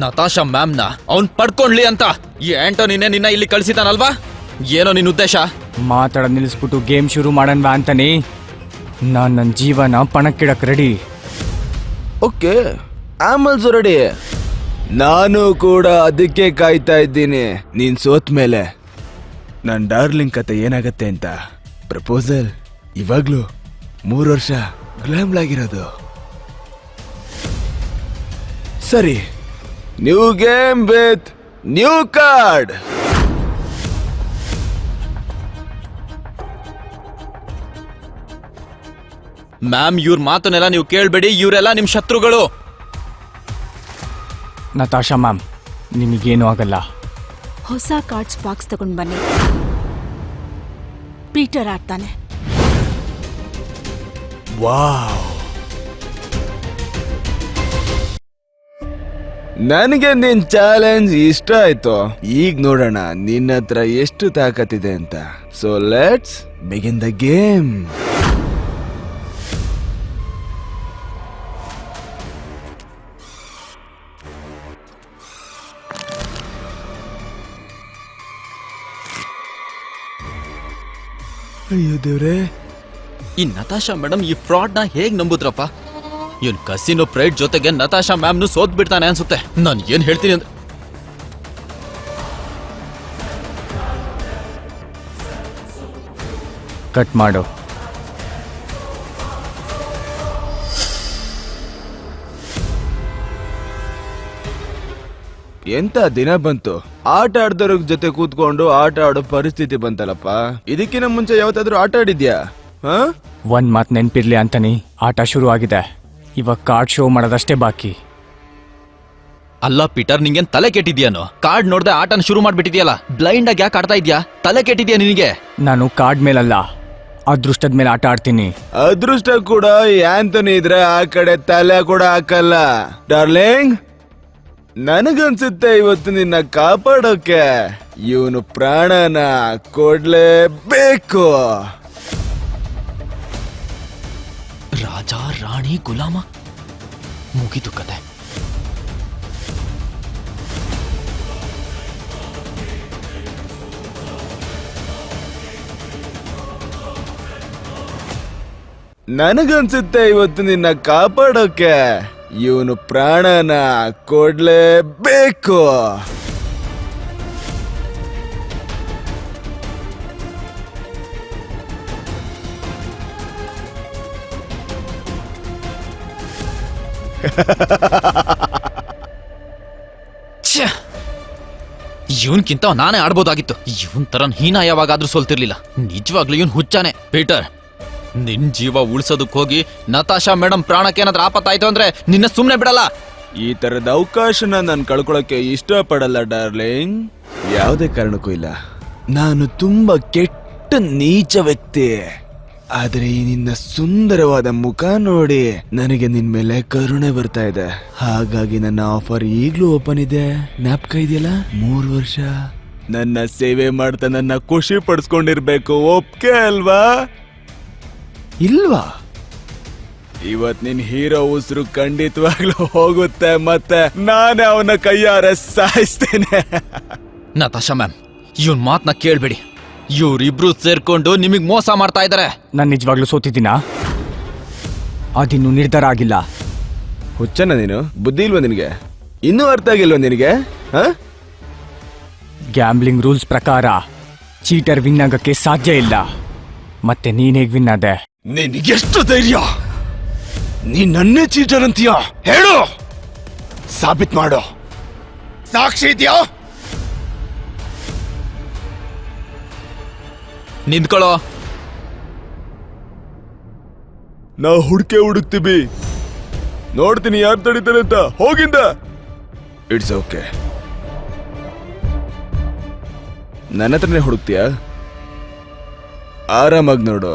ನತಾಶಾ ಮ್ಯಾಮ್ನ ಅವ್ನ್ ಪಡ್ಕೊಂಡ್ಲಿ ಅಂತ ಈ ಆಂಟೋನಿನೇ ನಿನ್ನ ಇಲ್ಲಿ ಕಳ್ಸಿದಾನಲ್ವಾ? ಏನೋ ನಿನ್ ಉದ್ದೇಶ? ಮಾತಾಡ ನಿಲ್ಲಿಸ್ಬಿಟ್ಟು ಗೇಮ್ ಶುರು ಮಾಡೋಣ ಅಂತಾನೆ. ನಾನ್ ನನ್ನ ಜೀವನ ಪಣಕ್ಕಿಡಕ್ ರೆಡಿ. ಓಕೆ, ಆಮಲ್ಸು ರೆಡಿ. ನಾನು ಕೂಡ ಅದಕ್ಕೆ ಕಾಯ್ತಾ ಇದ್ದೀನಿ. ನೀನ್ ಸೋತ್ ಮೇಲೆ ನನ್ ಡಾರ್ಲಿಂಗ್ ಕತೆ ಏನಾಗತ್ತೆ ಅಂತ. ಪ್ರಪೋಸಲ್ ಇವಾಗ್ಲೂ 3 ವರ್ಷ ಗ್ಲಾಮ್ಲಾಗಿರೋದು. ಸರಿ, new game with new card. Ma'am, ಇವ್ರ ಮಾತನ್ನೆಲ್ಲ ನೀವು ಕೇಳ್ಬೇಡಿ. ಇವರೆಲ್ಲ ನಿಮ್ ಶತ್ರುಗಳು. ನತಾಶಾ ಮ್ಯಾಮ್, ನಿಮಗೇನು ಆಗಲ್ಲ. ಹೊಸ ಕಾರ್ಡ್ಸ್ ಬಾಕ್ಸ್ ತಗೊಂಡ್ ಬನ್ನಿ. ಪೀಟರ್ ಆಡ್ತಾನೆ. ವಾವ್, ನನಗೆ ನಿನ್ ಚಾಲೆಂಜ್ ಇಷ್ಟ ಆಯ್ತು. ಈಗ ನೋಡೋಣ ನಿನ್ನ ಹತ್ರ ಎಷ್ಟು ತಾಕತ್ತಿದೆ ಅಂತ. So let's begin the game. ಅಯ್ಯೋ ದೇವ್ರೆ, ಈ ನತಾಶಾ ಮೇಡಮ್ ಈ ಫ್ರಾಡ್ ನ ಹೇಗ್ ನಂಬುದ್ರಪ್ಪ? ಇವನ್ ಕಸಿನೋ ಪ್ರೈಡ್ ಜೊತೆಗೆ ನತಾಶಾ ಮ್ಯಾಮ್ನು ಸೋತ್ ಬಿಡ್ತಾನೆ ಅನ್ಸುತ್ತೆ. ನಾನು ಏನ್ ಹೇಳ್ತೀನಿ ಅಂದ್ರೆ ಕಟ್ ಮಾಡು. ಎಂತ ದಿನ ಬಂತು, ಆಟ ಆಡ್ದವ್ರ ಜೊತೆ ಕೂತ್ಕೊಂಡು ಆಟ ಆಡೋ ಪರಿಸ್ಥಿತಿ ಬಂತಲ್ಲಪ್ಪ. ಇದಕ್ಕಿಂತ ಮುಂಚೆ ಯಾವತ್ತಾದ್ರೂ ಆಟ ಆಡಿದ್ಯಾ? ಹಾ, ಒಂದ್ ಮಾತ್ ನೆನ್ಪಿರ್ಲಿ ಅಂತಾನಿ, ಆಟ ಶುರು ಆಗಿದೆ. ಇವಾಗ ಕಾರ್ಡ್ ಶೋ ಮಾಡೋದಷ್ಟೇ ಬಾಕಿ. ಅಲ್ಲ ಪೀಟರ್, ನಿಂಗೇನ್ ತಲೆ ಕೆಟ್ಟಿದ್ಯಾನೋ? ಕಾರ್ಡ್ ನೋಡ್ದೆ ಆಟನ ಶುರು ಮಾಡ್ಬಿಟ್ಟಿದ್ಯಲ್ಲ. ಬ್ಲೈಂಡ್ ಆಗಿ ಯಾಕೆ ಆಡ್ತಾ ಇದ್ಯಾ? ತಲೆ ಕೆಟ್ಟಿದ್ಯಾ ನಿನಗೆ? ನಾನು ಕಾರ್ಡ್ ಮೇಲಲ್ಲ, ಅದೃಷ್ಟದ ಮೇಲೆ ಆಟ ಆಡ್ತೀನಿ. ಅದೃಷ್ಟ ಕೂಡ ಆಂಥೋನಿ ಇದ್ರೆ ಆ ಕಡೆ ತಲೆ ಕೂಡ ಹಾಕಲ್ಲ. ಡಾರ್ಲಿಂಗ್, ನನಗನ್ಸುತ್ತೆ ಇವತ್ತು ನಿನ್ನ ಕಾಪಾಡೋಕೆ ಇವನು ಪ್ರಾಣನ ಕೊಡ್ಲೇಬೇಕು. ರಾಜ ರಾಣಿ ಗುಲಾಮ, ಮುಗಿದು ಕತೆ. ನನಗನ್ಸುತ್ತೆ ಇವತ್ತು ನಿನ್ನ ಕಾಪಾಡೋಕೆ ಇವನು ಪ್ರಾಣನ ಕೊಡ್ಲೇಬೇಕು. ಇವನ್ಕಿಂತ ನಾನೇ ಆಡ್ಬೋದಾಗಿತ್ತು. ಇವನ್ ತರ ಹೀನ ಯಾವಾಗಾದ್ರೂ ಸೋಲ್ತಿರ್ಲಿಲ್ಲ. ನಿಜವಾಗ್ಲೂ ಇವನ್ ಹುಚ್ಚಾನೆ. ಪೀಟರ್, ನಿನ್ ಜೀವ ಉಳ್ಸೋದಕ್ ಹೋಗಿ ನತಾಶಾ ಮೇಡಮ್ ಪ್ರಾಣಕ್ಕೇನಾದ್ರೂ ಆಪತ್ತಾಯ್ತು ಅಂದ್ರೆ ನಿನ್ನ ಸುಮ್ನೆ ಬಿಡಲ್ಲ. ಈ ತರದ ಅವಕಾಶನ ನಾನು ಕಳ್ಕೊಳಕ್ಕೆ ಇಷ್ಟಪಡಲ್ಲ ಡಾರ್ಲಿಂಗ್, ಯಾವುದೇ ಕಾರಣಕ್ಕೂ ಇಲ್ಲ. ನಾನು ತುಂಬಾ ಕೆಟ್ಟ ನೀಚ ವ್ಯಕ್ತಿ. ಆದ್ರೆ ಈ ನಿನ್ನ ಸುಂದರವಾದ ಮುಖ ನೋಡಿ ನನಗೆ ನಿನ್ ಮೇಲೆ ಕರುಣೆ ಬರ್ತಾ ಇದೆ. ಹಾಗಾಗಿ ನನ್ನ ಆಫರ್ ಈಗ್ಲೂ ಓಪನ್ ಇದೆ. ಜ್ಞಾಪಕ ಇದೆಯಲ್ಲ, 3 ವರ್ಷ ನನ್ನ ಸೇವೆ ಮಾಡ್ತಾ ನನ್ನ ಖುಷಿ ಪಡಿಸ್ಕೊಂಡಿರ್ಬೇಕು. ಒಪ್ಕೆ ಅಲ್ವಾ? ಇಲ್ವಾ? ಇವತ್ ನಿನ್ ಹೀರೋ ಉಸಿರು ಖಂಡಿತವಾಗ್ಲೂ ಹೋಗುತ್ತೆ, ಮತ್ತೆ ನಾನೇ ಅವನ ಕೈಯಾರೆ ಸಾಯಿಸ್ತೇನೆ. ನತಾಶಾ ಮ್ಯಾಮ್, ಇವನ್ ಮಾತ್ನ ಕೇಳ್ಬೇಡಿ. ಇವ್ರಿಬ್ರು ಸೇರ್ಕೊಂಡು ನಿಮಗ್ ಮೋಸ ಮಾಡ್ತಾ ಇದಾರೆ. ನಾನು ನಿಜವಾಗ್ಲೂ ಸೋತಿದ್ದೀನಾ? ಅದಿನ್ನು ನಿರ್ಧಾರ ಆಗಿಲ್ಲ. ಹುಚ್ಚನ ನೀನು? ಬುದ್ಧಿ ಇಲ್ವಾ ನಿನಗೆ? ಇನ್ನೂ ಅರ್ಥ ಆಗಿಲ್ವಾ ನಿನಗೆ? ಗ್ಯಾಮ್ಲಿಂಗ್ ರೂಲ್ಸ್ ಪ್ರಕಾರ ಚೀಟರ್ ವಿನ್ ಆಗಕ್ಕೆ ಸಾಧ್ಯ ಇಲ್ಲ. ಮತ್ತೆ ನೀನ್ ಹೇಗ್ ವಿನ್ ಆದೆ? ನಿನಗೆಷ್ಟು ಧೈರ್ಯ? ನೀ ನನ್ನೇ ಚೀಟರ್ ಅಂತೀಯ? ಹೇಳು, ಸಾಬೀತ್ ಮಾಡು. ಸಾಕ್ಷಿ ಇದೆಯಾ? ನಿಂತ್ಕೊಳ್ಳೋ. ನಾವು ಹುಡುಕ್ತೀವಿ, ನೋಡ್ತೀನಿ ಯಾರು ತಡೀತಾರೆ ಅಂತ. ಹೋಗಿಂದ. It's okay. ನನ್ನ ಹತ್ರನೇ ಹುಡುಕ್ತೀಯಾ? ಆರಾಮಾಗಿ ನೋಡು.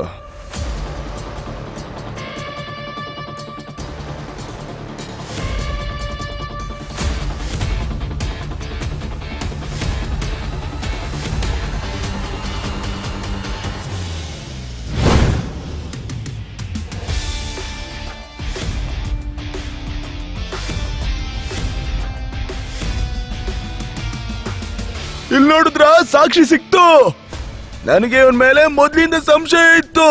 ಇಲ್ಲಿ ನೋಡಿದ್ರ, ಸಾಕ್ಷಿ ಸಿಕ್ತು. ನನಗೆ ಇವನ್ ಮೇಲೆ ಮೊದ್ಲಿಂದ ಸಂಶಯ ಇತ್ತು.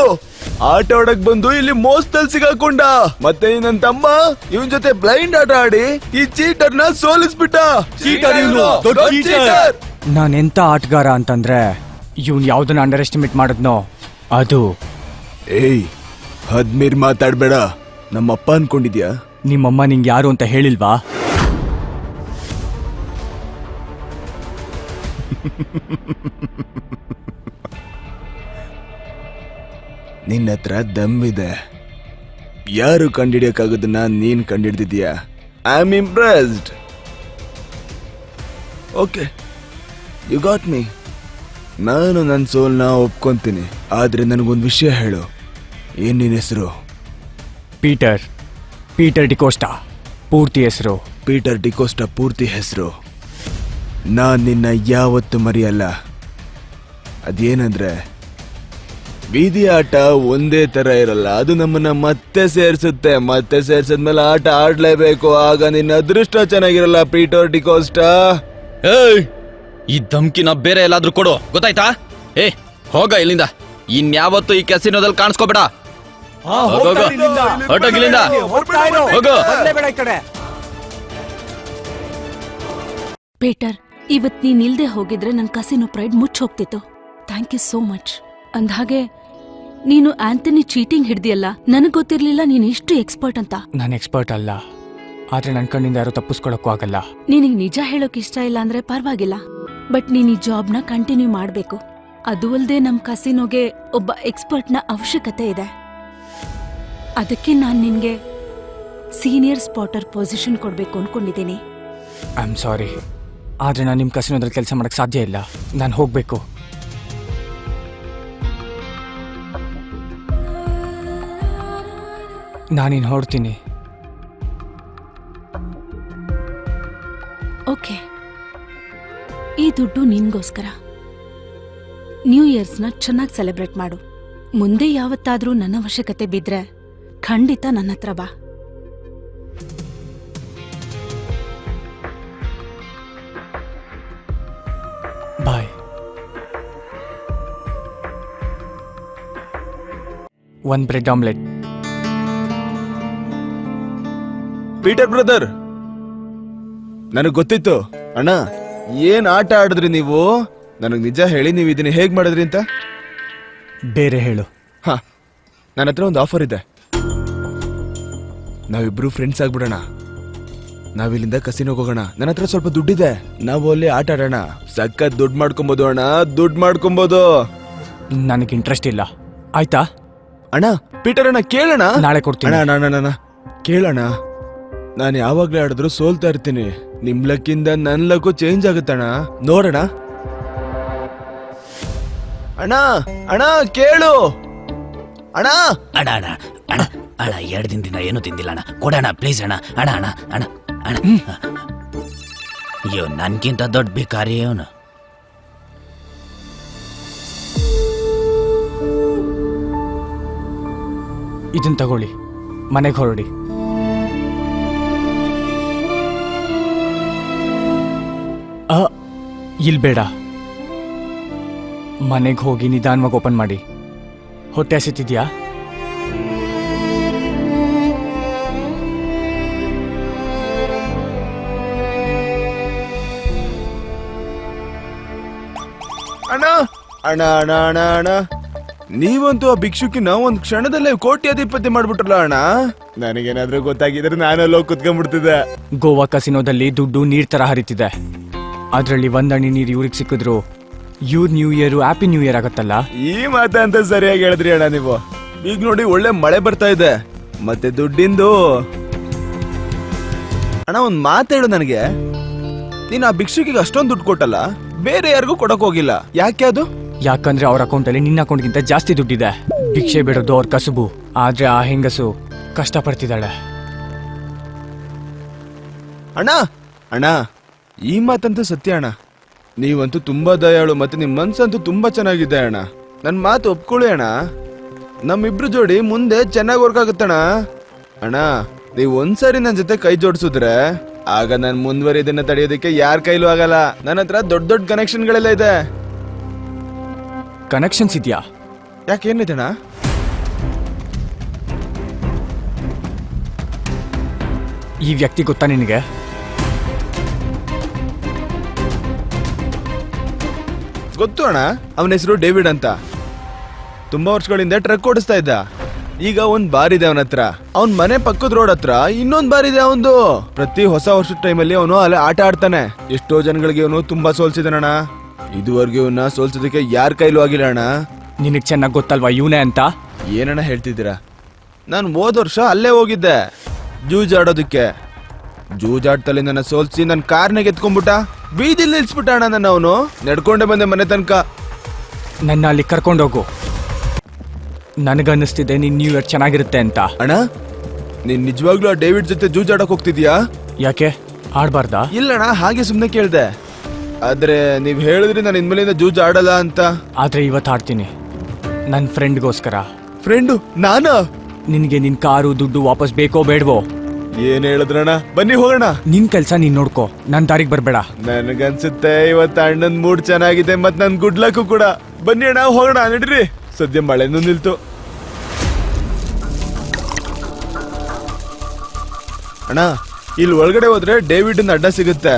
ಆಟ ಆಡಕ್ ಬಂದು ಇಲ್ಲಿ ಮೋಸದಲ್ಲಿ ಸಿಗಾಕೊಂಡ. ಮತ್ತೆ ನನ್ನ ತಮ್ಮ ಇವನ್ ಜೊತೆ ಬ್ಲೈಂಡ್ ಆಟ ಆಡಿ ಈ ಚೀಟರ್ನ ಸೋಲಿಸ್ಬಿಟ್ಟ. ನಾನೆಂತ ಆಟಗಾರ ಅಂತಂದ್ರೆ ಇವನ್ ಯಾವ್ದನ್ನ ಅಂಡರ್ ಎಸ್ಟಿಮೇಟ್ ಮಾಡಿದ್ನೋ ಅದು. ಏಯ್, ಹದ್ಮೀರ್ ಮಾತಾಡ್ಬೇಡ. ನಮ್ಮಪ್ಪ ಅನ್ಕೊಂಡಿದ್ಯಾ? ನಿಮ್ಮಮ್ಮ ನಿಂಗೆ ಯಾರು ಅಂತ ಹೇಳಿಲ್ವಾ? ನಿನ್ನ ಹತ್ರ ದಮ್ಮಿದೆ. ಯಾರು ಕಂಡಿಡಿಯಕ್ಕಾಗೋದನ್ನ ನೀನ್ ಕಂಡಿಡ್ದಿದ್ಯಾ. I am impressed. Okay, you got me. ನಾನು ನನ್ನ ಸೋಲ್ನ ಒಪ್ಕೊಂತೀನಿ. ಆದ್ರೆ ನನಗೊಂದು ವಿಷಯ ಹೇಳು. ಏನ್ ನಿನ್ನ ಹೆಸರು? ಪೀಟರ್ ಡಿಕೋಸ್ಟಾ ಪೂರ್ತಿ ಹೆಸರು. ಪೀಟರ್ ಡಿಕೋಸ್ಟಾ ಪೂರ್ತಿ ಹೆಸರು. ನಾನ್ ನಿನ್ನ ಯಾವತ್ತೂ ಮರೆಯಲ್ಲ. ಅದೇನಂದ್ರೆ, ಬೀದಿ ಆಟ ಒಂದೇ ತರ ಇರಲ್ಲ. ಅದು ನಮ್ಮನ್ನ ಮತ್ತೆ ಸೇರ್ಸುತ್ತೆ. ಮತ್ತೆ ಸೇರ್ಸದ್ಮೇಲೆ ಆಟ ಆಡ್ಲೇಬೇಕು. ಆಗ ನಿನ್ನ ಅದೃಷ್ಟ ಚೆನ್ನಾಗಿರಲ್ಲ ಪೀಟರ್ ಡಿಕೋಸ್ಟಾ. ಏಯ್, ಈ ಧಮ್ಕಿನ ಬೇರೆ ಎಲ್ಲಾದ್ರೂ ಕೊಡು, ಗೊತ್ತಾಯ್ತಾ? ಏ, ಹೋಗ ಇಲ್ಲಿಂದ. ಇನ್ಯಾವತ್ತು ಈ ಕೆಸಿನೋದಲ್ಲಿ ಕಾಣಿಸ್ಕೋಬೇಡ. ಹೊರಟೋಗಿಲ್ಲಿಂದ ಹೋಗು. ಪೀಟರ್, ಇವತ್ ನೀನ್ ಇಲ್ದೆ ಹೋಗಿದ್ರೆ ನನ್ ಕಸಿನೋ ಪ್ರೈಡ್ ಮುಚ್ಚೋಗ್ತಿತ್ತು. Thank you so much. ಅಂದ್ಹಾಗೆ ನೀನು ಆಂಥನಿ ಚೀಟಿಂಗ್ ಹಿಡ್ದಿಯಲ್ಲ, ನನಗ್ ಗೊತ್ತಿರ್ಲಿಲ್ಲ ನೀನ್ ಇಷ್ಟು ಎಕ್ಸ್ಪರ್ಟ್ ಅಂತ. ನಾನು ಎಕ್ಸ್ಪರ್ಟ್ ಅಲ್ಲ, ಆದ್ರೆ ನನ್ನ ಕಣ್ಣಿಂದ ಯಾರು ತಪ್ಪಿಸ್ಕೊಳಕ್ಕೂ ಆಗಲ್ಲ. ನಿನಗ್ ನಿಜ ಹೇಳೋಕ್ ಇಷ್ಟ ಇಲ್ಲ ಅಂದ್ರೆ ಪರವಾಗಿಲ್ಲ, ಬಟ್ ನೀನ್ ಈ ಜಾಬ್ನ ಕಂಟಿನ್ಯೂ ಮಾಡ್ಬೇಕು. ಅದು ಅಲ್ದೆ ನಮ್ ಕಸಿನೋಗೆ ಒಬ್ಬ ಎಕ್ಸ್ಪರ್ಟ್ನ ಅವಶ್ಯಕತೆ ಇದೆ. ಅದಕ್ಕೆ ನಾನ್ ನಿನ್ಗೆ ಸೀನಿಯರ್ ಸ್ಪಾಟರ್ ಪೊಸಿಷನ್ ಕೊಡ್ಬೇಕು ಅನ್ಕೊಂಡಿದ್ದೀನಿ. ಐ ಆಮ್ ಸಾರಿ, ಆದ್ರೆ ನಾನು ನಿಮ್ಮ ಕಸಿನೋದ್ರಲ್ಲಿ ಕೆಲಸ ಮಾಡಕ್ ಸಾಧ್ಯ ಇಲ್ಲ. ನಾನು ಹೋಗ್ಬೇಕು. ನಾನಿನ್ ಹೊರಡ್ತೀನಿ. ಓಕೆ, ಈ ದುಡ್ಡು ನಿನ್ಗೋಸ್ಕರ. ನ್ಯೂ ಇಯರ್ಸ್ನ ಚೆನ್ನಾಗಿ ಸೆಲೆಬ್ರೇಟ್ ಮಾಡು. ಮುಂದೆ ಯಾವತ್ತಾದ್ರೂ ನನ್ನ ಅವಶ್ಯಕತೆ ಬಿದ್ರೆ ಖಂಡಿತ ನನ್ನ ಹತ್ರ ಬಾ. Bye. One bread omelette. Peter brother, ನನಗ್ ಗೊತ್ತಿತ್ತು ಅಣ್ಣ ಏನ್ ಆಟ ಆಡಿದ್ರಿ ನೀವು. ನನಗ್ ನಿಜ ಹೇಳಿ, ನೀವು ಇದನ್ನ ಹೇಗ್ ಮಾಡಿದ್ರಿ ಅಂತ. ಬೇರೆ ಹೇಳು. ಹಾ, ನನ್ನ ಹತ್ರ ಒಂದು ಆಫರ್ ಇದೆ. ನಾವಿಬ್ರು ಫ್ರೆಂಡ್ಸ್ ಆಗ್ಬಿಡೋಣ. ನಾವಿಲ್ಲಿಂದ ಕಸಿನೋಗ್ ಹೋಗೋಣ. ನನ್ನ ಹತ್ರ ಸ್ವಲ್ಪ ದುಡ್ಡಿದೆ. ನಾವು ಅಲ್ಲಿ ಆಟ ಆಡೋಣ. ಸಖತ್ ದುಡ್ಡು ಮಾಡ್ಕೊಬೋದು ಅಣ್ಣ, ದುಡ್ಡು ಮಾಡ್ಕೊಬೋದು. ನನಗೆ ಇಂಟ್ರೆಸ್ಟ್ ಇಲ್ಲ, ಆಯ್ತಾ? ಅಣ್ಣ ಪೀಟರ್ ಅಣ್ಣ ಕೇಳೋಣ. ನಾಳೆ ಕೊಡ್ತೀನಿ. ಅಣ್ಣ ಕೇಳೋಣ. ನಾನು ಯಾವಾಗ್ಲೇ ಆಡಿದ್ರು ಸೋಲ್ತಾ ಇರ್ತೀನಿ. ನಿಮ್ ಲಕ್ಕಿಂದ ನನ್ ಲಕ್ಕು ಚೇಂಜ್ ಆಗುತ್ತಣ್ಣ. ನೋಡೋಣ. ಅಣ್ಣ ಅಣ್ಣ ಕೇಳು ಅಣ್ಣ. ಅಣ್ಣ ಅಣ್ಣ ಅಣ್ಣ ಅಣ್ಣ 2 ದಿನದಿಂದ ಏನು ತಿಂದಿಲ್ಲ ಅಣ್ಣ, ಕೊಡೋಣ ಪ್ಲೀಸ್ ಅಣ್ಣ. ಅಣ್ಣ ಅಣ್ಣ ಅಣ್ಣ ಅಣ್ಣ ಅಯ್ಯೋ, ನನ್ಗಿಂತ ದೊಡ್ಡ ಭಿಕಾರಿ ಅವನು. ಇದನ್ನ ತಗೊಳ್ಳಿ, ಮನೆಗೆ ಹೊರಡಿ. ಇಲ್ ಬೇಡ, ಮನೆಗೆ ಹೋಗಿ ನಿಧಾನವಾಗಿ ಓಪನ್ ಮಾಡಿ. ಹೊಟ್ಟೆ ಹಸಿತಿದ್ಯಾ? ಅಣ್ಣ ಅಣ್ಣ ಅಣ್ಣ ಅಣ್ಣ ಅಣ್ಣ, ನೀವಂತೂ ಆ ಭಿಕ್ಷುಕಿನ ಒಂದ್ ಕ್ಷಣದಲ್ಲೇ ಕೋಟ್ಯಾಧಿಪತಿ ಮಾಡ್ಬಿಟ್ರಲ್ಲ ಅಣ್ಣ. ನನಗೇನಾದ್ರೂ ಗೊತ್ತಾಗಿದ್ರೆ ನಾನೆಲ್ಲೋ ಕುತ್ಕೊಂಡ್ಬಿಡ್ತಿದ್ದೆ. ಗೋವಾ ಕಸಿನೋದಲ್ಲಿ ದುಡ್ಡು ನೀರ್ ತರ ಹರಿತಿದೆ. ಅದ್ರಲ್ಲಿ ಒಂದಣಿ ನೀರು ಇವ್ರಿಗೆ ಸಿಕ್ಕಿದ್ರು ಇವ್ರ new year happy new year ಆಗತ್ತಲ್ಲ. ಈ ಮಾತಂತ ಸರಿಯಾಗಿ ಹೇಳಿದ್ರಿ ಅಣ್ಣ ನೀವು. ಈಗ ನೋಡಿ ಒಳ್ಳೆ ಮಳೆ ಬರ್ತಾ ಇದೆ, ಮತ್ತೆ ದುಡ್ಡಿಂದು. ಅಣ್ಣ ಒಂದ್ ಮಾತೇಳು ನನಗೆ. ನೀನ್ ಆ ಭಿಕ್ಷುಕಿಗೆ ಅಷ್ಟೊಂದು ದುಡ್ಡು ಕೊಟ್ಟಲ್ಲ, ಬೇರೆ ಯಾರಿಗೂ ಕೊಡಕ್ ಹೋಗಿಲ್ಲ, ಯಾಕೆ ಅದು? ಯಾಕಂದ್ರೆ ಅವ್ರ ಅಕೌಂಟ್ ಅಲ್ಲಿ ನಿನ್ನ ಅಕೌಂಟ್ಗಿಂತ ಜಾಸ್ತಿ ದುಡ್ಡಿದೆ. ಭಿಕ್ಷೆ ಬಿಡೋದು ಅವ್ರ ಕಸುಬು, ಆದ್ರೆ ಆ ಹೆಂಗಸು ಕಷ್ಟ ಪಡ್ತಿದ್ದಾಳೆ. ಅಣ್ಣ ಅಣ್ಣ ಈ ಮಾತಂತೂ ಸತ್ಯ ಅಣ್ಣ. ನೀವಂತೂ ತುಂಬಾ ದಯಾಳು, ಮತ್ತೆ ನಿಮ್ ಮನ್ಸಂತೂ ತುಂಬಾ ಚೆನ್ನಾಗಿದೆ ಅಣ್ಣ. ನನ್ ಮಾತು ಒಪ್ಕೊಳ್ಳಿ ಅಣ್ಣ. ನಮ್ಮಿಬ್ರು ಜೋಡಿ ಮುಂದೆ ಚೆನ್ನಾಗಿ ವರ್ಕ್ ಆಗುತ್ತಣ್ಣ. ಅಣ್ಣ ನೀವ್ ಒಂದ್ಸರಿ ನನ್ ಜೊತೆ ಕೈ ಜೋಡಿಸಿದ್ರೆ ಆಗ ನಾನ್ ಮುಂದುವರಿಯೋದನ್ನ ತಡೆಯೋದಕ್ಕೆ ಯಾರ ಕೈಲೂ ಆಗಲ್ಲ. ನನ್ನ ಹತ್ರ ದೊಡ್ಡ ದೊಡ್ಡ ಕನೆಕ್ಷನ್ಗಳೆಲ್ಲ ಇದೆ. ಕನೆಕ್ಷನ್ಸ್ ಇದೆಯಾ? ಯಾಕೇನಿದೆ ಅಣ್ಣ? ಈ ವ್ಯಕ್ತಿ ಗೊತ್ತಾ ನಿನಗೆ? ಗೊತ್ತು ಅಣ್ಣ, ಅವನ ಹೆಸರು ಡೇವಿಡ್ ಅಂತ. ತುಂಬಾ ವರ್ಷಗಳಿಂದ ಟ್ರಕ್ ಓಡಿಸ್ತಾ ಇದ್ದ. ಈಗ ಒಂದ್ ಬಾರ್ ಇದೆ ಅವನ ಹತ್ರ. ಅವನ್ ಮನೆ ಪಕ್ಕದ ರೋಡ್ ಹತ್ರ ಇನ್ನೊಂದ್ ಬಾರ್ ಇದೆ ಅವನ್ದು. ಪ್ರತಿ ಹೊಸ ವರ್ಷದ ಟೈಮಲ್ಲಿ ಅವನು ಅಲ್ಲಿ ಆಟ ಆಡ್ತಾನೆ. ಎಷ್ಟೋ ಜನಗಳಿಗೆ ಅವನು ತುಂಬಾ ಸೋಲ್ಸಿದಾನಣ್ಣ. ಇದುವರೆಗೂ ಇವನ್ನ ಸೋಲ್ಸೋದಕ್ಕೆ ಯಾರ ಕೈಲೂ ಆಗಿಲ್ಲ ಅಣ್ಣ. ನಿನಗ್ ಚೆನ್ನಾಗ್ ಗೊತ್ತಲ್ವಾ ಇವನೇ ಅಂತ? ಏನಣ್ಣ ಹೇಳ್ತಿದ್ದೀರಾ? ನಾನು ಹೋದ ವರ್ಷ ಅಲ್ಲೇ ಹೋಗಿದ್ದೆ ಜೂಜಾಡೋದಕ್ಕೆ. ಜೂಜಾಡ್ತಲ್ಲಿ ನನ್ನ ಸೋಲ್ಸಿ ನನ್ನ ಕಾರ್ನಾಗ ಎತ್ಕೊಂಡ್ಬಿಟ್ಟ, ಬೀದಿಲ್ ನಿಲ್ಸ್ಬಿಟ್ಟ ಅಣ್ಣ. ನನ್ನ ಅವನು ನಡ್ಕೊಂಡೆ ಬಂದೆ ಮನೆ ತನಕ. ನನ್ನ ಅಲ್ಲಿ ಕರ್ಕೊಂಡೋಗು. ನನಗನ್ನಿಸ್ತಿದೆ ನೀನ್ ನ್ಯೂ ಇಯರ್ ಚೆನ್ನಾಗಿರುತ್ತೆ ಅಂತ. ಅಣ್ಣ ನೀನ್ ನಿಜವಾಗ್ಲೂ ಆ ಡೇವಿಡ್ ಜೊತೆ ಜೂಜಾಡಕ್ ಹೋಗ್ತಿದ್ಯಾ? ಯಾಕೆ ಆಡ್ಬಾರ್ದಾ? ಇಲ್ಲಣ್ಣ, ಹಾಗೆ ಸುಮ್ನೆ ಕೇಳ್ದೆ. ಆದ್ರೆ ನೀವ್ ಹೇಳಿದ್ರಿ ನಾನು ಇನ್ಮೇಲಿಂದ ಜೂಜ್ ಆಡಲ್ಲ ಅಂತ. ಆದ್ರೆ ಇವತ್ತು ಆಡ್ತೀನಿ, ನನ್ನ ಫ್ರೆಂಡ್ಗೋಸ್ಕರ. ಫ್ರೆಂಡು ನಾನಾ? ನಿನ್ಗೆ ನಿನ್ ಕಾರು ದುಡ್ಡು ವಾಪಸ್ ಬೇಕೋ ಬೇಡವೋ? ಏನ್ ಹೇಳಿದ್ರಣ್ಣ? ಬನ್ನಿ ಹೋಗೋಣ. ನಿನ್ ಕೆಲ್ಸ ನೀನ್ ನೋಡ್ಕೋ, ನನ್ ದಾರಿಗೆ ಬರ್ಬೇಡ. ನನ್ಗನ್ಸುತ್ತೆ ಇವತ್ತು ಅಣ್ಣನ್ ಮೂಡ್ ಚೆನ್ನಾಗಿದೆ, ಮತ್ ನನ್ ಗುಡ್ ಲಕ್ ಕೂಡ. ಬನ್ನಿ ಅಣ್ಣ ಹೋಗೋಣ, ನಡೀರಿ. ಸದ್ಯ ಮಳೆನೂ ನಿಲ್ತು. ಅಣ್ಣ, ಇಲ್ಲಿ ಒಳಗಡೆ ಹೋದ್ರೆ ಡೇವಿಡ್ ಅಡ್ಡ ಸಿಗುತ್ತೆ.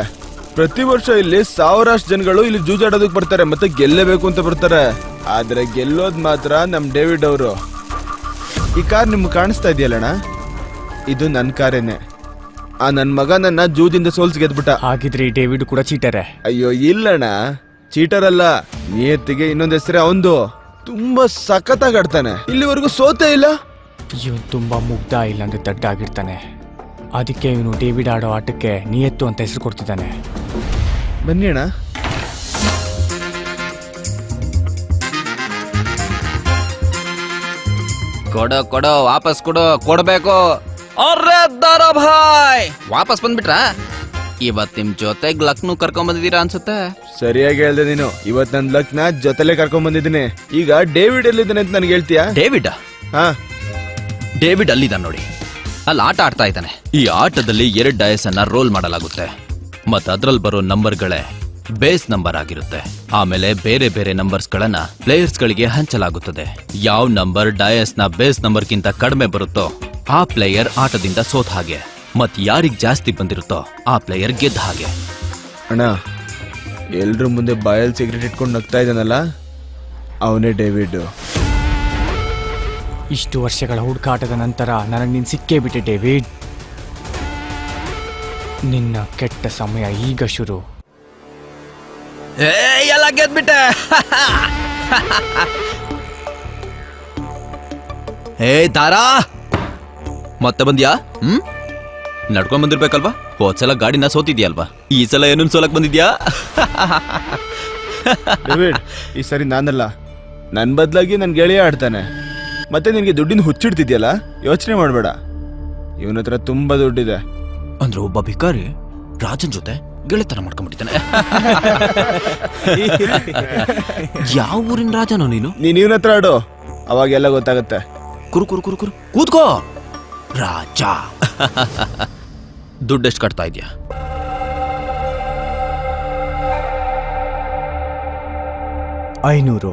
ಪ್ರತಿ ವರ್ಷ ಇಲ್ಲಿ ಸಾವಿರಷ್ಟು ಜನಗಳು ಇಲ್ಲಿ ಜೂಜಾಡೋದಕ್ಕೆ ಬರ್ತಾರೆ, ಮತ್ತೆ ಗೆಲ್ಲೇಬೇಕು ಅಂತ ಬರ್ತಾರೆ. ಆದ್ರೆ ಗೆಲ್ಲೋದ್ ಮಾತ್ರ ನಮ್ ಡೇವಿಡ್ ಅವರು. ಈ ಕಾರ್ ನಿಮ್ಗೆ ಕಾಣಿಸ್ತಾ ಇದೆಯಲ್ಲಣ್ಣ, ಇದು ನನ್ನ ಕಾರೇನೆ. ನನ್ ಮಗ ನನ್ನ ಜೂಜಿಂದ ಸೋಲ್ಸಿ ಗೆದ್ಬಿಟ್ಟ. ಹಾಗಿದ್ರೆ ಈ ಡೇವಿಡ್ ಕೂಡ ಚೀಟರೇ? ಅಯ್ಯೋ ಇಲ್ಲಣ್ಣ, ಚೀಟರ್ ಅಲ್ಲ. ನಿಯತ್ತಿಗೆ ಇನ್ನೊಂದ್ ಹೆಸರೇ ಅವಂದು. ತುಂಬಾ ಸಖತ್ತಾಗಿ ಆಡ್ತಾನೆ, ಇಲ್ಲಿವರೆಗೂ ಸೋತೇ ಇಲ್ಲ. ಇವನು ತುಂಬಾ ಮುಗ್ಧ, ಇಲ್ಲಾಂದ್ರೆ ದಡ್ಡ ಆಗಿರ್ತಾನೆ. ಅದಕ್ಕೆ ಇವನು ಡೇವಿಡ್ ಆಡೋ ಆಟಕ್ಕೆ ನಿಯತ್ತು ಅಂತ ಹೆಸರು ಕೊಡ್ತಿದ್ದಾನೆ. ಬನ್ನಿ ಅಣ್ಣ. ಕೊಡೋ ವಾಪಸ್ ಕೊಡ್ಬೇಕು. ಅರೆ ದಾರಾ ಭಾಯ್, ವಾಪಸ್ ಬಂದ್ಬಿಟ್ರ? ಇವತ್ ನಿಮ್ ಜೊತೆಗ್ ಲಕ್ನು ಕರ್ಕೊಂಡ್ ಬಂದಿದ್ದೀರಾ ಅನ್ಸುತ್ತೆ. ಸರಿಯಾಗಿ ಹೇಳ್ದೆ ನೀನು. ಇವತ್ ನನ್ ಲಕ್ನ ಜೊತೆಲೆ ಕರ್ಕೊಂಡ್ ಬಂದಿದ್ದೀನಿ. ಈಗ ಡೇವಿಡ್ ಎಲ್ಲಿದ್ದಾನೆ ಅಂತ ನನ್ಗೆ ಹೇಳ್ತೀಯಾ? ಡೇವಿಡ್? ಹಾ, ಡೇವಿಡ್ ಅಲ್ಲಿದ್ದಾನೆ ನೋಡಿ, ಅಲ್ಲಿ ಆಟ ಆಡ್ತಾ ಇದ್ದಾನೆ. ಈ ಆಟದಲ್ಲಿ 2 ಡಯಸ್ ಅನ್ನ ರೋಲ್ ಮಾಡಲಾಗುತ್ತೆ, ಮತ್ತೆ ಅದ್ರಲ್ಲಿ ಬರೋ ನಂಬರ್ಗಳೇ ಬೇಸ್ ನಂಬರ್ ಆಗಿರುತ್ತೆ. ಆಮೇಲೆ ಬೇರೆ ಬೇರೆ ನಂಬರ್ಸ್ ಗಳನ್ನ ಪ್ಲೇಯರ್ಸ್ ಗಳಿಗೆ ಹಂಚಲಾಗುತ್ತದೆ. ಯಾವ ನಂಬರ್ ಡಯಸ್ ನ ಬೇಸ್ ನಂಬರ್ ಗಿಂತ ಕಡಿಮೆ ಬರುತ್ತೋ ಆ ಪ್ಲೇಯರ್ ಆಟದಿಂದ ಸೋತ ಹಾಗೆ, ಮತ್ ಯಾರಿಗ್ ಜಾಸ್ತಿ ಬಂದಿರುತ್ತೋ ಆ ಪ್ಲೇಯರ್ ಗೆದ್ದ ಹಾಗೆ. ಅಣ್ಣ, ಎಲ್ರ ಮುಂದೆ ಬಾಯಲ್ಲಿ ಸಿಗರೇಟ್ ಇಟ್ಕೊಂಡು ನಗ್ತಾ ಇದ್ದಾನಲ್ಲ, ಅವನೇ ಡೇವಿಡ್. ಇಷ್ಟು ವರ್ಷಗಳ ಹುಡುಕಾಟದ ನಂತರ ನನಗೆ ನೀನು ಸಿಕ್ಕೇ ಬಿಟ್ಟೆ ಡೇವಿಡ್. ನಿನ್ನ ಕೆಟ್ಟ ಸಮಯ ಈಗ ಶುರು. ಎಲ್ಲ ಗೆದ್ಬಿಟ್ಟೆ. ಏ ತಾರಾ, ಮತ್ತೆ ಬಂದ್ಯಾ? ನಡ್ಕೊಂಡ್ ಬಂದಿರ್ಬೇಕಲ್ವಾ? ಹೋದ್ಸಲ ಗಾಡಿನ ಸೋತಿದ್ಯಲ್ವಾ, ಈ ಸಲ ಏನನ್ ಸೋಲಕ್ ಬಂದಿದ್ಯಾ? ಡೇವಿಡ್, ಈ ಸರಿ ನಾನಲ್ಲ, ನನ್ ಬದಲಾಗಿ ನನ್ ಗೆಳೆಯ ಆಡ್ತಾನೆ. ಮತ್ತೆ ನಿನ್ಗೆ ದುಡ್ಡಿನ ಹುಚ್ಚಿಡ್ತಿದ್ಯಲ್ಲ, ಯೋಚನೆ ಮಾಡ್ಬೇಡ. ಇವನ ಹತ್ರ ತುಂಬಾ ದುಡ್ಡಿದೆ. ಅಂದ್ರೆ ಒಬ್ಬ ಭಿಕಾರಿ ರಾಜನ್ ಜೊತೆ ಗೆಳೆತನ ಮಾಡ್ಕೊಂಡ್ಬಿಟ್ಟಿದ್ದಾನೆ. ಯಾವ ಊರಿನ ರಾಜನೋ ನೀನು? ನೀನ್ ಇವನ ಹತ್ರ ಆಡು, ಅವಾಗೆಲ್ಲ ಗೊತ್ತಾಗತ್ತೆ. ಕುರು ಕುರು ಕುರು ಕುರು ಕೂತ್ಕೋ ರಾಜ. ದುಡ್ಡೆಷ್ಟು ಕಟ್ತಾ ಇದ್ಯಾ? $500.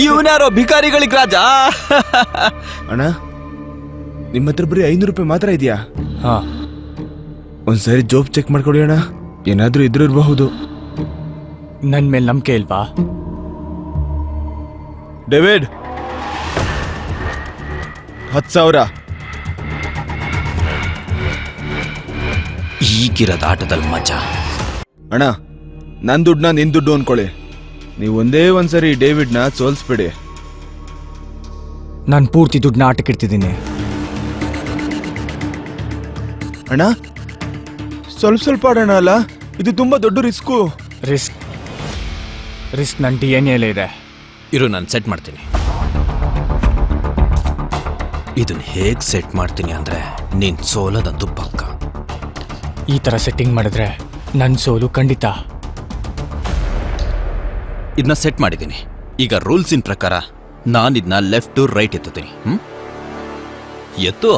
ಇವನ್ಯಾರೋ ಭಿಕಾರಿಗಳಿಗೆ ರಾಜ. ಅಣ್ಣ, ನಿಮ್ಮ ಹತ್ರ ಬರೀ $500 ಮಾತ್ರ ಇದೆಯಾ? ಹಾ, ಒಂದ್ಸರಿ ಜೋಬ್ ಚೆಕ್ ಮಾಡ್ಕೊಡಿ ಅಣ್ಣ, ಏನಾದ್ರೂ ಇದ್ರೂ ಇರಬಹುದು. ನನ್ ಮೇಲೆ ನಂಬಿಕೆ ಇಲ್ವಾ? ಡೇವಿಡ್, 10,000. ಈಗಿರೋದು ಆಟದಲ್ಲಿ ಮಜಾ. ಅಣ್ಣ, ನನ್ ದುಡ್ಡನ್ನ ನಿನ್ ದುಡ್ಡು ಅನ್ಕೊಳ್ಳಿ. ನೀವು ಒಂದೇ ಒಂದ್ಸರಿ ಡೇವಿಡ್ನ ಸೋಲ್ಸ್ಬಿಡಿ. ನಾನು ಪೂರ್ತಿ ದುಡ್ಡನ್ನ ಆಟಕ್ಕೆ ಇಡ್ತಿದ್ದೀನಿ. ಅಣ್ಣ, ಸ್ವಲ್ಪ ಸ್ವಲ್ಪ ಆಡೋಣ ಅಲ್ಲ, ಇದು ತುಂಬಾ ದೊಡ್ಡ ರಿಸ್ಕು. ರಿಸ್ಕ್ ನನ್ನ DNA ಇದೆ. ಇರು, ನಾನು ಸೆಟ್ ಮಾಡ್ತೀನಿ. ಇದನ್ನ ಹೇಗ್ ಸೆಟ್ ಮಾಡ್ತೀನಿ ಅಂದ್ರೆ ನೀನ್ ಸೋಲದಂತೂ ಪಕ್ಕ. ಈ ತರ ಸೆಟ್ಟಿಂಗ್ ಮಾಡಿದ್ರೆ ನನ್ನ ಸೋಲು ಖಂಡಿತ. ಇದನ್ನ ಸೆಟ್ ಮಾಡಿದ್ದೀನಿ. ಈಗ ರೂಲ್ಸಿನ ಪ್ರಕಾರ ನಾನು ಇದನ್ನ ಲೆಫ್ಟ್ ಟು ರೈಟ್ ಎತ್ತುತ್ತೀನಿ. ಎತ್ತು.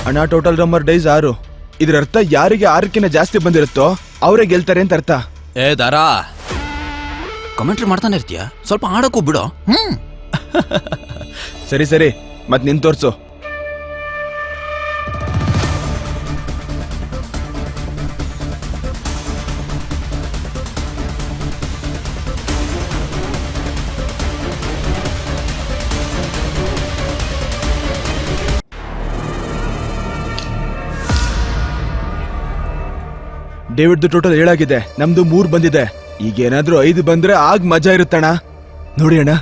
ಅಣ್ಣ, ಟೋಟಲ್ ನಂಬರ್ ಡೈಸ್ 6. ಇದ್ರ ಅರ್ಥ ಯಾರಿಗೆ 6ಕ್ಕಿಂತ ಜಾಸ್ತಿ ಬಂದಿರುತ್ತೋ ಅವರೇ ಗೆಲ್ತಾರೆ ಅಂತ ಅರ್ಥ. ಏ ದಾರಾ, ಕಮೆಂಟ್ರಿ ಮಾಡ್ತಾನೆ ಇರ್ತೀಯ, ಸ್ವಲ್ಪ ಆಡಕ್ಕೂ ಬಿಡೋ. ಸರಿ ಸರಿ, ಮತ್ ನಿನ್ ತೋರ್ಸು. ಡೇವಿಡ್ದು ಟೋಟಲ್ 7 ಆಗಿದೆ, ನಮ್ದು 3 ಬಂದಿದೆ. ಈಗ ಏನಾದ್ರೂ 5 ಬಂದ್ರೆ ಆಗ ಮಜಾ ಇರುತ್ತಣ್ಣ. ನೋಡಿ ಅಣ್ಣ.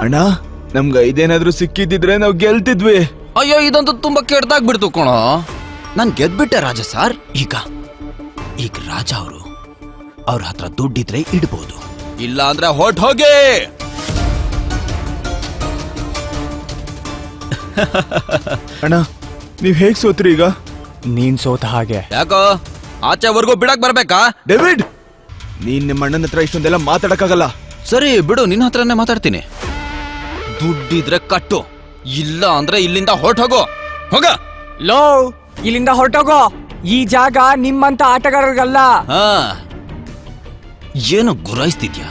ಅಣ್ಣ, ನಮ್ಗೆ 5 ಏನಾದ್ರೂ ಸಿಕ್ಕಿದ್ದಿದ್ರೆ ನಾವು ಗೆಲ್ತಿದ್ವಿ. ಅಯ್ಯೋ, ಇದಂತೂ ತುಂಬಾ ಕೆಟ್ಟದಾಗ್ಬಿಡ್ತು ಕಣೋ. ನಾನ್ ಗೆದ್ಬಿಟ್ಟೆ ರಾಜ ಸರ್. ಈಗ ರಾಜ ಅವ್ರ ಹತ್ರ ದುಡ್ಡಿದ್ರೆ ಇಡ್ಬೋದು, ಇಲ್ಲ ಅಂದ್ರೆ ಹೊರ್ಟ್ ಹೋಗಿ. ಅಣ್ಣ ನೀವ್ ಹೇಗ್ ಸೋತ್ರಿ ಈಗ? ನೀನ್ ಸೋತ ಹಾಗೆ. ಯಾಕೋ ಆಚೆವರೆಗೂ ಬಿಡಕ್ ಬರ್ಬೇಕಾ? ಡೇವಿಡ್, ನೀನ್ ನಿಮ್ಮ ಅಣ್ಣನ ಹತ್ರ ಇಷ್ಟೊಂದೆಲ್ಲ ಮಾತಾಡಕ್ಕಾಗಲ್ಲ. ಸರಿ ಬಿಡು, ನಿನ್ನ ಹತ್ರನೇ ಮಾತಾಡ್ತೀನಿ. ದುಡ್ಡಿದ್ರೆ ಕಟ್ಟು, ಇಲ್ಲ ಅಂದ್ರೆ ಇಲ್ಲಿಂದ ಹೊರ್ಟ್ ಹೋಗೋ. ಹೋಗ. ಲೋ, ಇಲ್ಲಿಂದ ಹೊರಟೋಗೋ. ಈ ಜಾಗ ನಿಮ್ಮಂತ ಆಟಗಾರರಿಗಲ್ಲ. ಹಾ, ಏನು ಗುರಾಯಿಸ್ತಿದ್ಯಾ?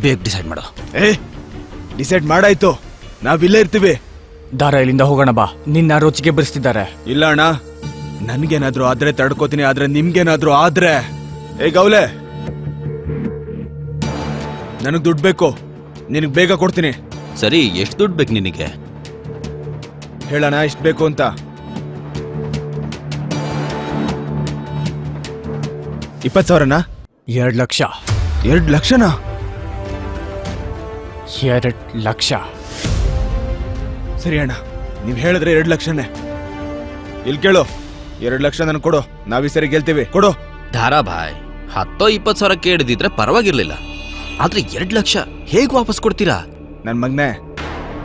ಬೇಗ ಡಿಸೈಡ್ ಮಾಡು. ಡಿಸೈಡ್ ಮಾಡಾಯ್ತು, ನಾವಿಲ್ಲೇ ಇರ್ತೀವಿ. ದಾರ, ಇಲ್ಲಿಂದ ಹೋಗೋಣ ಬಾ. ನಿನ್ನ ರುಚಿಗೆ ಬರಿಸ್ತಿದ್ದಾರೆ. ಇಲ್ಲ ಅಣ್ಣ, ನನ್ಗೇನಾದ್ರೂ ಆದ್ರೆ ತಡ್ಕೋತೀನಿ, ಆದ್ರೆ ನಿಮ್ಗೇನಾದ್ರೂ ಆದ್ರೆ ಗೌಲೆ, ನನಗ್ ದುಡ್ಡು ಬೇಕು, ನಿನಗ್ ಬೇಗ ಕೊಡ್ತೀನಿ. ಸರಿ, ಎಷ್ಟು ದುಡ್ಡು ಬೇಕು ನಿನಗೆ? ಹೇಳೋಣ ಎಷ್ಟು ಬೇಕು ಅಂತ. 20,000ನಾ? 2 ಲಕ್ಷ. 2 ಲಕ್ಷನಾ? 2 ಲಕ್ಷ. ಸರಿ ಅಣ್ಣ, ನೀವ್ ಹೇಳಿದ್ರೆ 2 ಲಕ್ಷನೇ. ಇಲ್ಲಿ ಕೇಳು, 2 ಲಕ್ಷ ನನ್ ಕೊಡು, ನಾವೀ ಸರಿ ಗೆಲ್ತೀವಿ. ಕೊಡು. ಧಾರಾಭಾಯ್, 10-20 ಸಾವಿರ ಕೇಳಿದಿದ್ರೆ ಪರವಾಗಿರ್ಲಿಲ್ಲ, ಆದ್ರೆ 2 ಲಕ್ಷ ಹೇಗ್ ವಾಪಸ್ ಕೊಡ್ತೀರಾ? ನನ್ ಮಗ್ನೆ,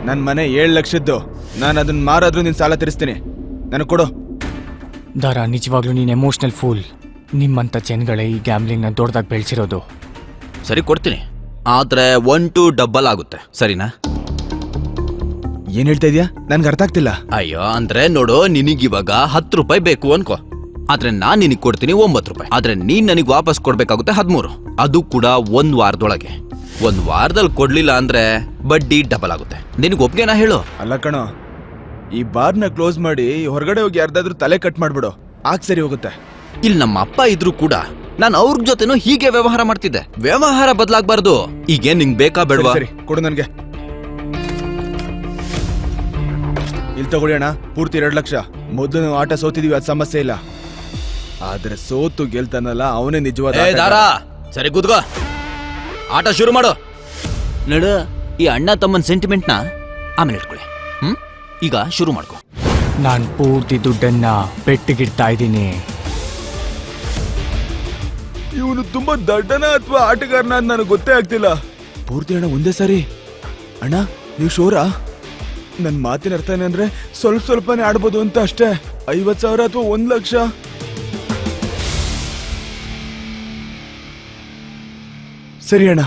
ನನ್ ಮನೆ 7 ಲಕ್ಷದ್ದು, ನಾನು ಅದನ್ನ ಮಾರಾದ್ರೂ ನಿನ್ ಸಾಲ ತೀರಿಸ್ತೀನಿ. ನನಗ್ ಕೊಡು. ದಾರ, ನಿಜವಾಗ್ಲೂ ನೀನ್ ಎಮೋಷನಲ್ ಫೂಲ್. ನಿಮ್ಮಂತ ಜನಗಳೇ ಈ ಗ್ಯಾಮ್ಲಿಂಗ್ ನ ದೊಡ್ಡದಾಗಿ ಬೆಳೆಸಿರೋದು. ಸರಿ ಕೊಡ್ತೀನಿ, ಆದ್ರೆ 1-2 ಡಬಲ್ ಆಗುತ್ತೆ, ಸರಿನಾ? ಏನ್ ಹೇಳ್ತಾ ಇದೀಯಾ? ನನ್ಗೆ ಅರ್ಥ ಆಗ್ತಿಲ್ಲ. ಅಯ್ಯೋ, ಅಂದ್ರೆ ನೋಡು, ನಿನಗಿವಾಗ 10 ರೂಪಾಯಿ ಬೇಕು ಅನ್ಕೋ, ಆದ್ರೆ ನಾನ್ ನಿನಗ್ ಕೊಡ್ತೀನಿ 9 ರೂಪಾಯಿ. ಆದ್ರೆ ನೀನ್ ನನಗ್ ವಾಪಸ್ ಕೊಡ್ಬೇಕಾಗುತ್ತೆ 13, ಅದು ಕೂಡ 1 ವಾರದೊಳಗೆ. 1 ವಾರದಲ್ಲಿ ಕೊಡ್ಲಿಲ್ಲ ಅಂದ್ರೆ ಬಡ್ಡಿ ಡಬಲ್ ಆಗುತ್ತೆ. ನಿನಗ್ ಒಪ್ಗೆನಾ ಹೇಳು? ಅಲ್ಲ ಕಣೋ, ಈ ಬಾರ್ನ ಕ್ಲೋಸ್ ಮಾಡಿ ಹೊರಗಡೆ ಹೋಗಿ ಯಾರ್ದಾದ್ರೂ ತಲೆ ಕಟ್ ಮಾಡ್ಬಿಡು, ಆಗ ಸರಿ ಹೋಗುತ್ತೆ. ಇಲ್ಲಿ ನಮ್ಮ ಅಪ್ಪ ಇದ್ರು ಕೂಡ ನಾನು ಅವ್ರ ಜೊತೆನೂ ಹೀಗೆ ವ್ಯವಹಾರ ಮಾಡ್ತಿದ್ದೆ. ವ್ಯವಹಾರ ಬದಲಾಗಬಾರ್ದು. ಈಗೇನ್ ನಿಂಗ್ ಬೇಕಾ ಬೇಡವಾ? ಸರಿ ಕೊಡು ನನ್ಗೆ. ಇಲ್ಲಿ ತಗೊಳ್ಳಿ ಅಣ್ಣ, ಪೂರ್ತಿ 2 ಲಕ್ಷ. ಮೊದಲು ನಾವು ಆಟ ಸೋತಿದೀವಿ, ಅದು ಸಮಸ್ಯೆ ಇಲ್ಲ. ಆದ್ರೆ ಸೋತು ಗೆಲ್ತಾನಲ್ಲ, ಅವನೇ ನಿಜವಾದ ಆಟಗಾರ. ದಾರಾ, ಸರಿ ಕೂತ್ಕೋ, ಆಟ ಶುರು ಮಾಡು. ನಡು, ಈ ಅಣ್ಣ ತಮ್ಮನ್ ಸೆಂಟಿಮೆಂಟ್ ನ ಆಮೇಲೆ ಇಟ್ಕೊಳ್ಳಿ. ಈಗ ಶುರು ಮಾಡ್ಕೊ. ನಾನ್ ಪೂರ್ತಿ ದುಡ್ಡನ್ನ ಪೆಟ್ಟಿಗಿಡ್ತಾ ಇದ್ದೀನಿ. ಇವನು ತುಂಬಾ ದಡ್ಡನ ಅಥವಾ ಆಟಗಾರನ ಅಂತ ನನಗೆ ಗೊತ್ತೇ ಆಗ್ತಿಲ್ಲ. ಪೂರ್ತಿ ಅಣ್ಣ ಒಂದೇ ಸಾರಿ. ಅಣ್ಣ ನೀವು ಶೋರಾ? ನನ್ ಮಾತಿನ ಅರ್ಥ ಏನಂದ್ರೆ ಸ್ವಲ್ಪನೇ ಆಡ್ಬೋದು ಅಂತ ಅಷ್ಟೇ. 50,000 ಅಥವಾ 1 ಲಕ್ಷ? ಸರಿ ಅಣ್ಣ,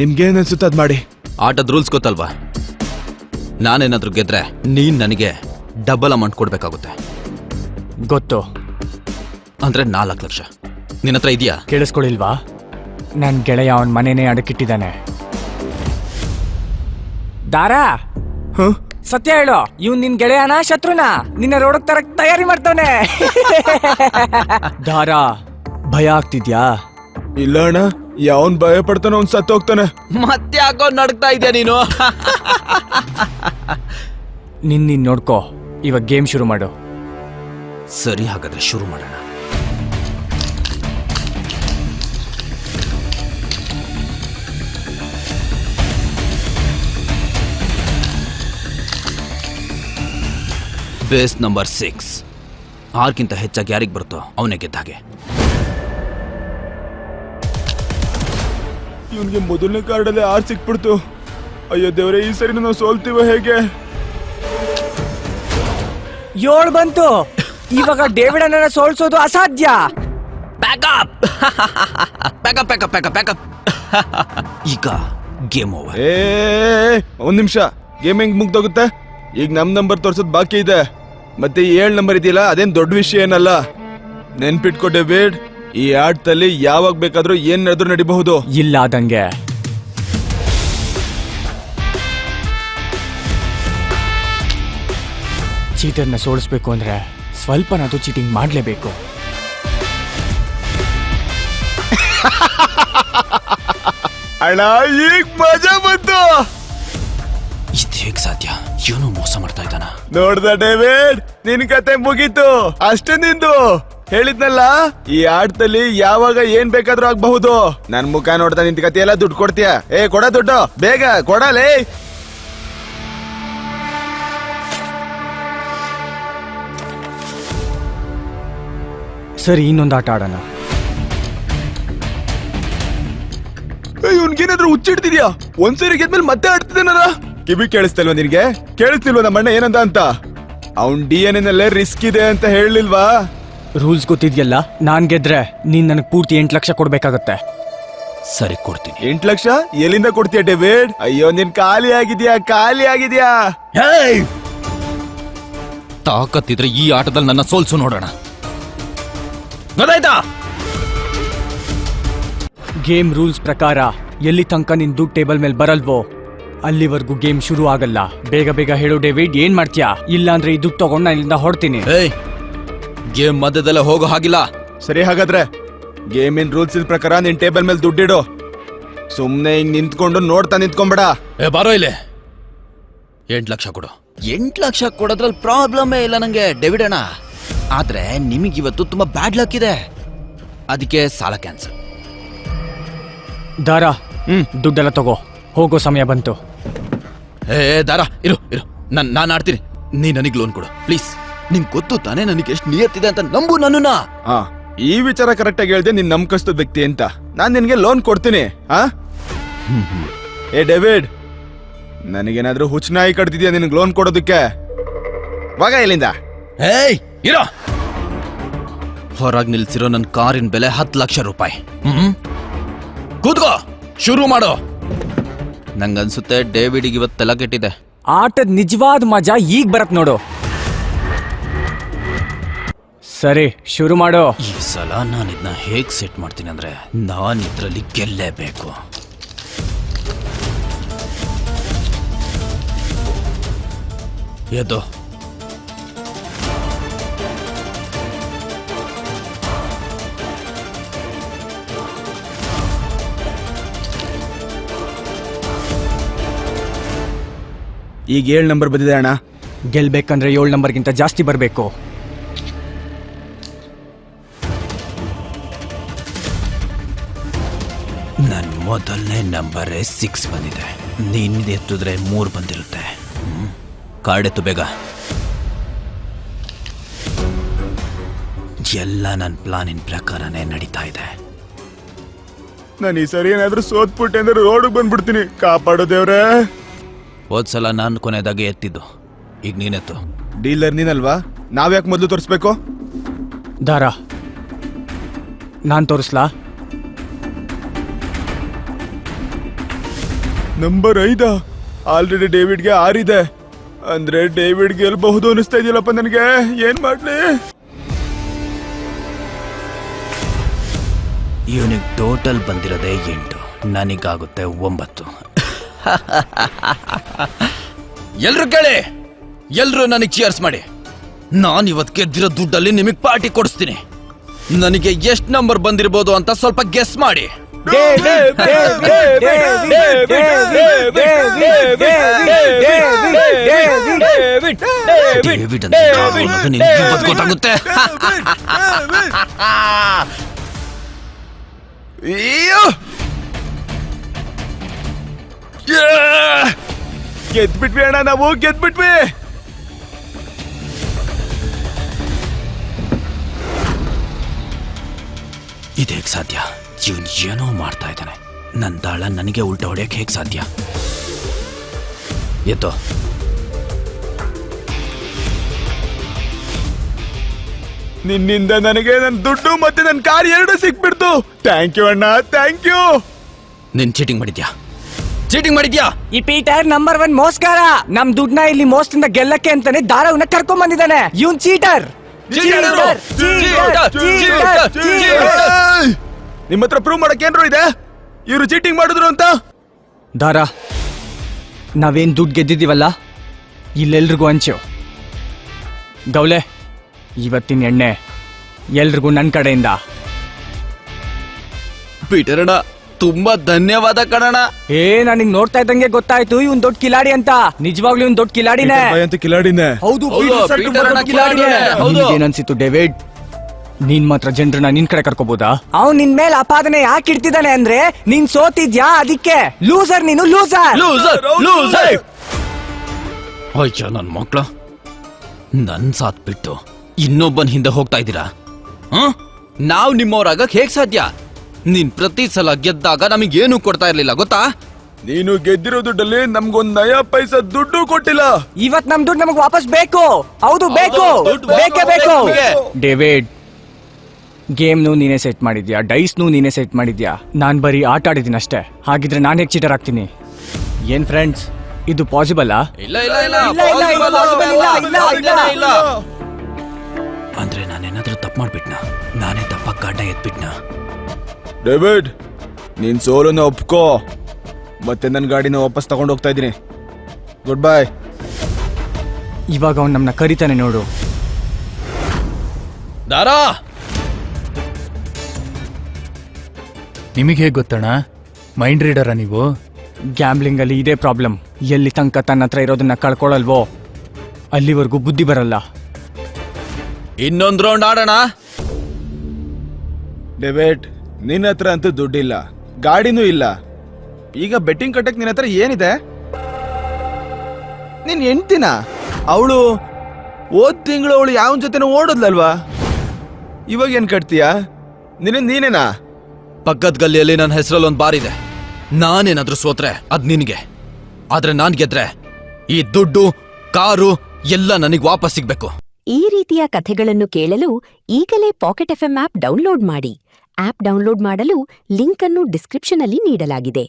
ನಿಮ್ಗೇನ್ ಅನ್ಸುತ್ತ ಅದ್ ಮಾಡಿ. ಆಟದ ರೂಲ್ಸ್ ಗೊತ್ತಲ್ವಾ? ನಾನೇನಾದ್ರೂ ಗೆದ್ರೆ ನೀನ್ ನನಗೆ ಡಬಲ್ ಅಮೌಂಟ್ ಕೊಡ್ಬೇಕಾಗುತ್ತೆ. ಗೊತ್ತು. ಅಂದ್ರೆ 4 ಲಕ್ಷ. ನಿನ್ನ ಹತ್ರ ಇದೆಯಾ? ಕೇಳಿಸ್ಕೊಳಿಲ್ವಾ? ನನ್ ಗೆಳೆಯ ಅವನ್ ಮನೆನೇ ಅಡಕಿಟ್ಟಿದ್ದಾನೆ. ದಾರಾ, ಸತ್ಯ ಹೇಳು, ಇವ್ನ್ ನಿನ್ ಗೆಳೆಯನ ಶತ್ರುನಾ? ನಿನ್ನ ರೋಡಕ್ ತರಕ್ ತಯಾರಿ ಮಾಡ್ತಾನೆ. ದಾರಾ, ಭಯ ಆಗ್ತಿದ್ಯಾ? ಇಲ್ಲ ಅಣ್ಣ, ಯಾವನ್ ಭಯ ಪಡ್ತಾನ ಅವ್ನ್ ಸತ್ತು ಹೋಗ್ತಾನೆ. ಮತ್ತೆ ಯಾಕೋ ನಡ್ತಾ ಇದೆಯಾ ನೀನು? ನೀನ್ ನೋಡ್ಕೋ, ಇವಾಗ ಗೇಮ್ ಶುರು ಮಾಡು. ಸರಿ, ಹಾಗಾದ್ರೆ ಶುರು ಮಾಡೋಣ. Base number 6. 6ಗಿಂತ ಹೆಚ್ಚಾಗಿ ಯಾರಿಗೆ ಬರುತ್ತೋ ಅವನೇ ಗೆದ್ದಾಗೆ. ಇವನ್ಗೆ ಮೊದಲನೇ ಕಾರ್ಡಲ್ಲಿ 6 ಸಿಕ್ಬಿಡ್ತು. ಅಯ್ಯೋ ದೇವ್ರೆ, ಈ ಸರಿ ನಾವು ಸೋಲ್ತೀವ ಹೇಗೆ? 7 ಬಂತು. ಇವಾಗ ಡೇವಿಡ್ ಅನ್ನ ಸೋಲ್ಸೋದು ಅಸಾಧ್ಯ. ಈಗ ಗೇಮ್ ಓವರ್. ಒಂದ್ ನಿಮಿಷ, ಗೇಮಿಂಗ್ ಮುಗ್ದೋಗುತ್ತೆ. ಈಗ ನಮ್ ನಂಬರ್ ತೋರ್ಸೋದ್ ಬಾಕಿ ಇದೆ. ಮತ್ತೆ 7 ನಂಬರ್ ಇದೆಯಲ್ಲ, ಅದೇನ್ ದೊಡ್ಡ ವಿಷಯ ಏನಲ್ಲ. ನೆನ್ಪಿಟ್ಕೊ ಡೇವಿಡ್, ಈ ಆಟದಲ್ಲಿ ಯಾವಾಗ ಬೇಕಾದ್ರೂ ಏನ್ ನಡೆದ್ರು ನಡಿಬಹುದು. ಇಲ್ಲ ಆದಂಗೆ. ಚೀಟರ್ನ ಸೋಲಿಸ್ಬೇಕು ಅಂದ್ರೆ ಸ್ವಲ್ಪನಾದ್ರೂ ಚೀಟಿಂಗ್ ಮಾಡ್ಲೇಬೇಕು. ಅಣ್ಣ, ಈಗ ಮಜಾ ಬಂತು. ಇದು ಹೇಗ್ ಸಾಧ್ಯ? ಇವನು ಮೋಸ ಮಾಡ್ತಾ ಇದ್ದಾನ. ನೋಡ್ದ ಡೇವಿಡ್, ನಿನ್ ಕತೆ ಮುಗೀತು ಅಷ್ಟೇ ನಿಂದು. ಹೇಳಿದ್ನಲ್ಲ, ಈ ಆಟದಲ್ಲಿ ಯಾವಾಗ ಏನ್ ಬೇಕಾದ್ರೂ ಆಗ್ಬಹುದು. ನನ್ ಮುಖ ನೋಡ್ತಾ ನಿಂತ ಕತೆ ಎಲ್ಲ ದುಡ್ಡು ಕೊಡ್ತೀಯ? ಕೊಡ ದುಡ್ಡು, ಬೇಗ ಕೊಡಲೇ. ಸರಿ, ಇನ್ನೊಂದು ಆಟ ಆಡೋಣ. ಇವ್ನ್ಗೇನಾದ್ರೂ ಹುಚ್ಚಿಡ್ತಿದ್ಯಾ? ಒಂದ್ಸರಿ ಗೆದ್ಮೇಲೆ ಮತ್ತೆ ಆಡ್ತಿದ್ದಾನಲ್ಲ. ಕಿವಿ ಕೇಳಿಸ್ತಿಲ್ವಾ ನಿನ್ಗೆ? ಕೇಳಿಸ್ತಿಲ್ವಾ ನಮ್ಮ ಅಣ್ಣ ಏನಂದ ಅಂತ? ಅವ್ನ್ DNA ನಲ್ಲೇ ರಿಸ್ಕ್ ಇದೆ ಅಂತ ಹೇಳಿಲ್ವಾ? ರೂಲ್ಸ್ ಗೊತ್ತಿದ್ಯಲ್ಲ, ನಾನ್ ಗೆದ್ರೆ ನೀನ್ ನನಗ್ ಪೂರ್ತಿ 8 ಲಕ್ಷ ಕೊಡ್ಬೇಕಾಗತ್ತೆ. ಸರಿ, ಕೊಡ್ತೀನಿ. 8 ಲಕ್ಷ ಎಲ್ಲಿಂದ ಕೊಡ್ತೀಯ ಡೇವಿಡ್? ಅಯ್ಯೋ, ನೀನ್ ಖಾಲಿ ಆಗಿದ್ಯಾ. ತಾಕತ್ತಿದ್ರೆ ಈ ಆಟದಲ್ಲಿ ನನ್ನ ಸೋಲ್ಸು ನೋಡೋಣ. ಗೊತ್ತಾಯ್ತಾ? ಗೇಮ್ ರೂಲ್ಸ್ ಪ್ರಕಾರ ಎಲ್ಲಿ ತನಕ ನಿನ್ ದುಡ್ಡು ಟೇಬಲ್ ಮೇಲೆ ಬರಲ್ವೋ ಅಲ್ಲಿವರೆಗೂ ಗೇಮ್ ಶುರು ಆಗಲ್ಲ. ಬೇಗ ಬೇಗ ಹೇಳು ಡೇವಿಡ್, ಏನ್ ಮಾಡ್ತೀಯಾ? ಇಲ್ಲ ಅಂದ್ರೆ ಈ ದುಡ್ಡು ತಗೊಂಡು ನಾನು ಇಲ್ಲಿಂದ ಹೊಡ್ತೀನಿ. ಗೇಮ್ ಮಧ್ಯದಲ್ಲೇ ಹೋಗೋ ಹಾಗಿಲ್ಲ. ಸರಿ, ಹಾಗಾದ್ರೆ ಗೇಮಿನ್ ರೂಲ್ಸ್ ಪ್ರಕಾರ ನಿನ್ ಟೇಬಲ್ ಮೇಲೆ ದುಡ್ಡಿಡು. ಸುಮ್ನೆ ಹಿಂಗ್ ನಿಂತ್ಕೊಂಡು ನೋಡ್ತಾ ನಿಂತ್ಕೊಂಬೇಡ. ಬಾರೋ ಇಲ್ಲೇ. 8 ಲಕ್ಷ ಕೊಡು. 8 ಲಕ್ಷ ಕೊಡೋದ್ರಲ್ಲಿ ಪ್ರಾಬ್ಲಮೇ ಇಲ್ಲ ನಂಗೆ ಡೇವಿಡ್ ಅಣ್ಣ. ಆದ್ರೆ ನಿಮಗಿವತ್ತು ತುಂಬಾ ಬ್ಯಾಡ್ ಲಕ್ ಇದೆ, ಅದಕ್ಕೆ ಸಾಲ ಕ್ಯಾನ್ಸಲ್. ದಾರಾ, ದುಡ್ಡೆಲ್ಲ ತಗೋ, ಹೋಗೋ ಸಮಯ ಬಂತು. ದಾರಾ, ಇರು. ನಾನು ಆಡ್ತೀನಿ, ನೀ ನನಗೆ ಲೋನ್ ಕೊಡು ಪ್ಲೀಸ್. ನಿಂಗೆ ಗೊತ್ತು ತಾನೇ ನನಗೆ ಎಷ್ಟು ನಿಯತ್ತಿದೆ ಅಂತ. ನಂಬು ನನ್ನನ್ನ. ಈ ವಿಚಾರ ಕರೆಕ್ಟ್ ಆಗಿ ಹೇಳ್ದೆ, ನೀನ್ ನಂಬಿಕಸ್ತದ ವ್ಯಕ್ತಿ ಅಂತ. ನಾನ್ ನಿನ್ಗೆ ಲೋನ್ ಕೊಡ್ತೀನಿ. ಏ ಡೇವಿಡ್, ನನಗೇನಾದ್ರೂ ಹುಚ್ಚನಾಯಿ ಕಡ್ದಿದ್ಯಾ ನಿನಗೆ ಲೋನ್ ಕೊಡೋದಕ್ಕೆ? ವಾಗ ಇಲ್ಲಿಂದ. ಇರೋ. ಹೊರಗೆ ನಿಲ್ಸಿರೋ ನನ್ನ ಕಾರಿನ ಬೆಲೆ 10 ಲಕ್ಷ ರೂಪಾಯಿ. ಕೂತ್ಕೋ, ಶುರು ಮಾಡೋ. ನಂಗನ್ಸುತ್ತೆ ಡೇವಿಡ್ಗೆ ಇವತ್ತೆಲ್ಲ ಕೆಟ್ಟಿದೆ. ಆಟದ ನಿಜವಾದ ಮಜಾ ಈಗ ಬರತ್ ನೋಡು. ಸರಿ, ಶುರು ಮಾಡೋ. ಈ ಸಲ ನಾನು ಇದನ್ನ ಹೇಗ್ ಸೆಟ್ ಮಾಡ್ತೀನಿ ಅಂದ್ರೆ, ನಾನು ಇದ್ರಲ್ಲಿ ಗೆಲ್ಲೇಬೇಕು. ಎದ್ದು. ಈಗ 7 ನಂಬರ್ ಬಂದಿದೆ ಅಣ್ಣ. ಗೆಲ್ಬೇಕಂದ್ರೆ 7 ನಂಬರ್ಗಿಂತ ಜಾಸ್ತಿ ಬರಬೇಕು. ನನ್ನ ಮೊದಲನೇ ನಂಬರ್ 6 ಬಂದಿದೆ. ನೀನ್ ಎತ್ತಿದ್ರೆ 3 ಬಂದಿರುತ್ತೆ. ಕಾರ್ಡ್ ಎತ್ತು ಬೇಗ. ಎಲ್ಲ ನನ್ನ ಪ್ಲಾನಿನ ಪ್ರಕಾರನೇ ನಡೀತಾ ಇದೆ. ನಾನು ಈ ಸರಿ ಏನಾದ್ರೂ ಸೋತ್ಬಿಟ್ಟೆ ಅಂದ್ರೆ ರೋಡ್ಗೆ ಬಂದ್ಬಿಡ್ತೀನಿ. ಕಾಪಾಡೋ ದೇವ್ರೆ. ಹೋದ್ಸಲ ನಾನು ಕೊನೆದಾಗೆ ಎತ್ತಿದ್ದು, ಈಗ ನೀನೆತ್ತು. ಡೀಲರ್ ನೀನಲ್ವಾ? ನಾವ್ಯಾಕೆ ಮೊದಲು ತೋರಿಸ್ಬೇಕು? ದಾರಾ, ನಾನ್ ತೋರಿಸ್ಲಾ? ನಂಬರ್ 5. ಆಲ್ರೆಡಿ ಡೇವಿಡ್ಗೆ 6 ಇದೆ. ಅಂದ್ರೆ ಡೇವಿಡ್ ಗೆಲ್ಬಹುದು ಅನಿಸ್ತಾ ಇದೆಯಲ್ಲಪ್ಪ ನನಗೆ. ಏನ್ ಮಾಡ್ಲಿ? ಇವನಿಗೆ ಟೋಟಲ್ ಬಂದಿರೋದೇ 8, ನನಗಾಗುತ್ತೆ 9. ಎಲ್ರು ಕೇಳಿ, ಎಲ್ರು ನನಗೆ ಚಿಯರ್ಸ್ ಮಾಡಿ. ನಾನು ಇವತ್ತು ಗೆದ್ದಿರೋ ದುಡ್ಡಲ್ಲಿ ನಿಮಗೆ ಪಾರ್ಟಿ ಕೊಡಿಸ್ತೀನಿ. ನನಗೆ ಎಷ್ಟು ನಂಬರ್ ಬಂದಿರಬಹುದು ಅಂತ ಸ್ವಲ್ಪ ಗೆಸ್ ಮಾಡಿ. ಡೇವಿಡ್ ಅಂತ ನಿನಗೆ ಇವತ್ತು ಗೊತ್ತಾಗುತ್ತೆ. ಗೆದ್ಬಿಟ್ವಿ ಅಣ್ಣ, ನಾವು ಗೆದ್ಬಿಟ್ವಿ. ಇದೇಗ್ ಸಾಧ್ಯ? ಇವನ್ ಏನೋ ಮಾಡ್ತಾ ಇದ್ದಾನೆ. ನನ್ನ ದಾಳ ನನಗೆ ಉಲ್ಟಾ ಹೊಡೆಯಕ್ಕೆ ಹೇಗೆ ಸಾಧ್ಯ? ಎತ್ತೋ. ನಿನ್ನಿಂದ ನನಗೆ ನನ್ನ ದುಡ್ಡು ಮತ್ತೆ ನನ್ನ ಕಾರ್ 2 ಸಿಕ್ಬಿಡ್ತು. ಥ್ಯಾಂಕ್ ಯು ಅಣ್ಣ, ಥ್ಯಾಂಕ್ ಯು. ನೀನ್ ಚೀಟಿಂಗ್ ಮಾಡಿದ್ಯಾ? ಈ ಪೀಟರ್ ನಂಬರ್ 1 ಮೋಸ್ಕಾರ. ನಮ್ ದುಡ್ಡನ್ನ ಇಲ್ಲಿ ಮೋಸದಿಂದ ಗೆಲ್ಲಕ್ಕೆ ಅಂತಾನೆ ದಾರವನ್ನ ಕರ್ಕೊಂಡ್ ಬಂದಿದ್ದಾನೆ. ಇವನ್ ಚೀಟರ್. ನಿಮ್ಮ ಹತ್ರ ಪ್ರೂವ್ ಮಾಡಕ್ ಏನ್ರು ಇದೆ? ಇವ್ರು ಚೀಟಿಂಗ್ ಮಾಡಿದ್ರು ಅಂತ. ದಾರಾ, ನಾವೇನ್ ದುಡ್ಡು ಗೆದ್ದಿದ್ದೀವಲ್ಲ, ಇಲ್ಲೆಲ್ರಿಗೂ ಹಂಚು. ಗೌಲೆ, ಇವತ್ತಿನ ಎಣ್ಣೆ ಎಲ್ರಿಗೂ ನನ್ನ ಕಡೆಯಿಂದ. ಪೀಟರ್ ಅಣ್ಣ, ತುಂಬಾ ಧನ್ಯವಾದ ಕಣಣ್ಣ. ನನಗ್ ನೋಡ್ತಾ ಇದ್ದಂಗೆ ಗೊತ್ತಾಯ್ತು ಇವನ್ ದೊಡ್ಡ ಕಿಲಾಡಿ ಅಂತ. ನಿಜವಾಗ್ಲೂ ಇವನ್ ದೊಡ್ಡ ಕಿಲಾಡಿನೇ. ಅಂತ ಕಿಲಾಡಿನೇ. ಹೌದು, ಏನನ್ಸಿತ್ತು ಡೇವಿಡ್? ನೀನ್ ಮಾತ್ರ ಜನರನ್ನ ನಿನ್ ಕಡೆ ಕರ್ಕೋಬಹುದಾ? ಅವ್ನ್ ನಿನ್ ಮೇಲೆ ಅಪಾದನೆ ಯಾಕೆ ಇಡ್ತಿದ್ದಾನೆ ಅಂದ್ರೆ ನೀನ್ ಸೋತಿದ್ಯಾ, ಅದಕ್ಕೆ. ಲೂಸರ್ ನೀನು, ಲೂಸರ್. ಅಯ್ಯ ನನ್ ಮಕ್ಳು, ನನ್ ಸಾತ್ ಬಿಟ್ಟು ಇನ್ನೊಬ್ಬನ್ ಹಿಂದೆ ಹೋಗ್ತಾ ಇದ್ದೀರಾ? ನಾವ್ ನಿಮ್ಮವ್ರಾಗಕ್ ಹೇಗ್ ಸಾಧ್ಯ? ನೀನ್ ಪ್ರತಿ ಸಲ ಗೆದ್ದಾಗ ನಮಗೇನು ಕೊಡ್ತಾ ಇರ್ಲಿಲ್ಲ ಗೊತ್ತಾ? ನೀನು ಗೆದ್ದಿರೋ ದುಡ್ಡಲ್ಲಿ ನಮ್ಗೊಂದ್ ನಯಾ ಪೈಸಾ ದುಡ್ಡು ಕೊಟ್ಟಿಲ್ಲ. ಇವತ್ ನಮ್ ದುಡ್ಡು ನಮಗ್ ವಾಪಸ್ ಬೇಕು. ಹೌದು ಬೇಕು, ದುಡ್ಡು ಬೇಕೇ ವಾಪಸ್ ಬೇಕು. ನಮ್ಗೆ. ಡೇವಿಡ್, ಗೇಮ್ನು ನೀನೇ ಸೆಟ್ ಮಾಡಿದ್ಯಾ, ಡೈಸ್ನು ನೀನೇ ಸೆಟ್ ಮಾಡಿದ್ಯಾ. ನಾನ್ ಬರೀ ಆಟ ಆಡಿದ್ದೀನಿ ಅಷ್ಟೇ. ಹಾಗಿದ್ರೆ ನಾನ್ ಹೇಗ್ ಚೀಟರ್ ಆಗ್ತೀನಿ? ಏನ್ ಫ್ರೆಂಡ್ಸ್, ಇದು ಪಾಸಿಬಲ್? ಇಲ್ಲ ಇಲ್ಲ ಇಲ್ಲ ಇಲ್ಲ, ಇಲ್ಲ, ಇದು possible ಇಲ್ಲ, ಇಲ್ಲ, ಇಲ್ಲ. ಇಲ್ಲ. ಅಂದ್ರೆ ನಾನೇನಾದ್ರೂ ತಪ್ಪು ಮಾಡ್ಬಿಟ್ನಾ? ನಾನೇ ತಪ್ಪಾಗಿ ಗಾಡ ಎತ್ಬಿಟ್ನಾ? ಡೇವಿಡ್, ನೀನ್ ಸೋಲನ್ನ ಒಪ್ಕೋ. ಮತ್ತೆ ನನ್ನ ಗಾಡಿನ ವಾಪಸ್ ತಗೊಂಡು ಹೋಗ್ತಾ ಇದ್ದೀನಿ. Good bye. ಇವಾಗ ಅವ್ನ್ ನಮ್ನ ಕರಿತಾನೆ ನೋಡು. ದಾರಾ, ನಿಮಗೆ ಹೇಗೆ ಗೊತ್ತಣ್ಣ? ಮೈಂಡ್ ರೀಡರಾ ನೀವು? ಗ್ಯಾಮ್ಲಿಂಗ್ ಅಲ್ಲಿ ಇದೇ ಪ್ರಾಬ್ಲಮ್. ಎಲ್ಲಿ ತನಕ ತನ್ನ ಹತ್ರ ಇರೋದನ್ನ ಕಳ್ಕೊಳಲ್ವೋ ಅಲ್ಲಿವರೆಗೂ ಬುದ್ಧಿ ಬರಲ್ಲ. ಇನ್ನೊಂದ್ ರೌಂಡ್ ಆಡೋಣ. ಡೇವಿಡ್, ನಿನ್ನ ಹತ್ರ ಅಂತೂ ದುಡ್ಡಿಲ್ಲ, ಗಾಡಿನೂ ಇಲ್ಲ. ಈಗ ಬೆಟ್ಟಿಂಗ್ ಕಟ್ಟಕ್ ನಿನ್ನ ಹತ್ರ ಏನಿದೆ? ನೀನ್ ಹೆಂಡ್ತಿನ? ಅವಳು ಹೋದ್ ತಿಂಗಳು ಅವಳು ಯಾವನ್ ಜೊತೆನೂ ಓಡೋದ್ಲಲ್ವಾ? ಇವಾಗ ಏನ್ ಕಟ್ತೀಯಾ? ನೀನೇನಾ? ಪಕ್ಕದ ಗಲ್ಲಿಯಲ್ಲಿ ನನ್ನ ಹೆಸರಲ್ಲಿ ಒಂದ್ ಬಾರ್ ಇದೆ. ನಾನೇನಾದ್ರೂ ಸೋತ್ರೆ ಅದ್ ನಿನಗೆ, ಆದ್ರೆ ನಾನ್ ಗೆದ್ರೆ ಈ ದುಡ್ಡು, ಕಾರು ಎಲ್ಲ ನನಗ್ ವಾಪಸ್ ಸಿಗ್ಬೇಕು. ಈ ರೀತಿಯ ಕಥೆಗಳನ್ನು ಕೇಳಲು ಈಗಲೇ ಪಾಕೆಟ್ ಎಫ್ಎಂ ಆಪ್ ಡೌನ್ಲೋಡ್ ಮಾಡಿ. ಆಪ್ ಡೌನ್ಲೋಡ್ ಮಾಡಲು ಲಿಂಕ್ ಅನ್ನು ಡಿಸ್ಕ್ರಿಪ್ಷನ್ ಅಲ್ಲಿ ನೀಡಲಾಗಿದೆ.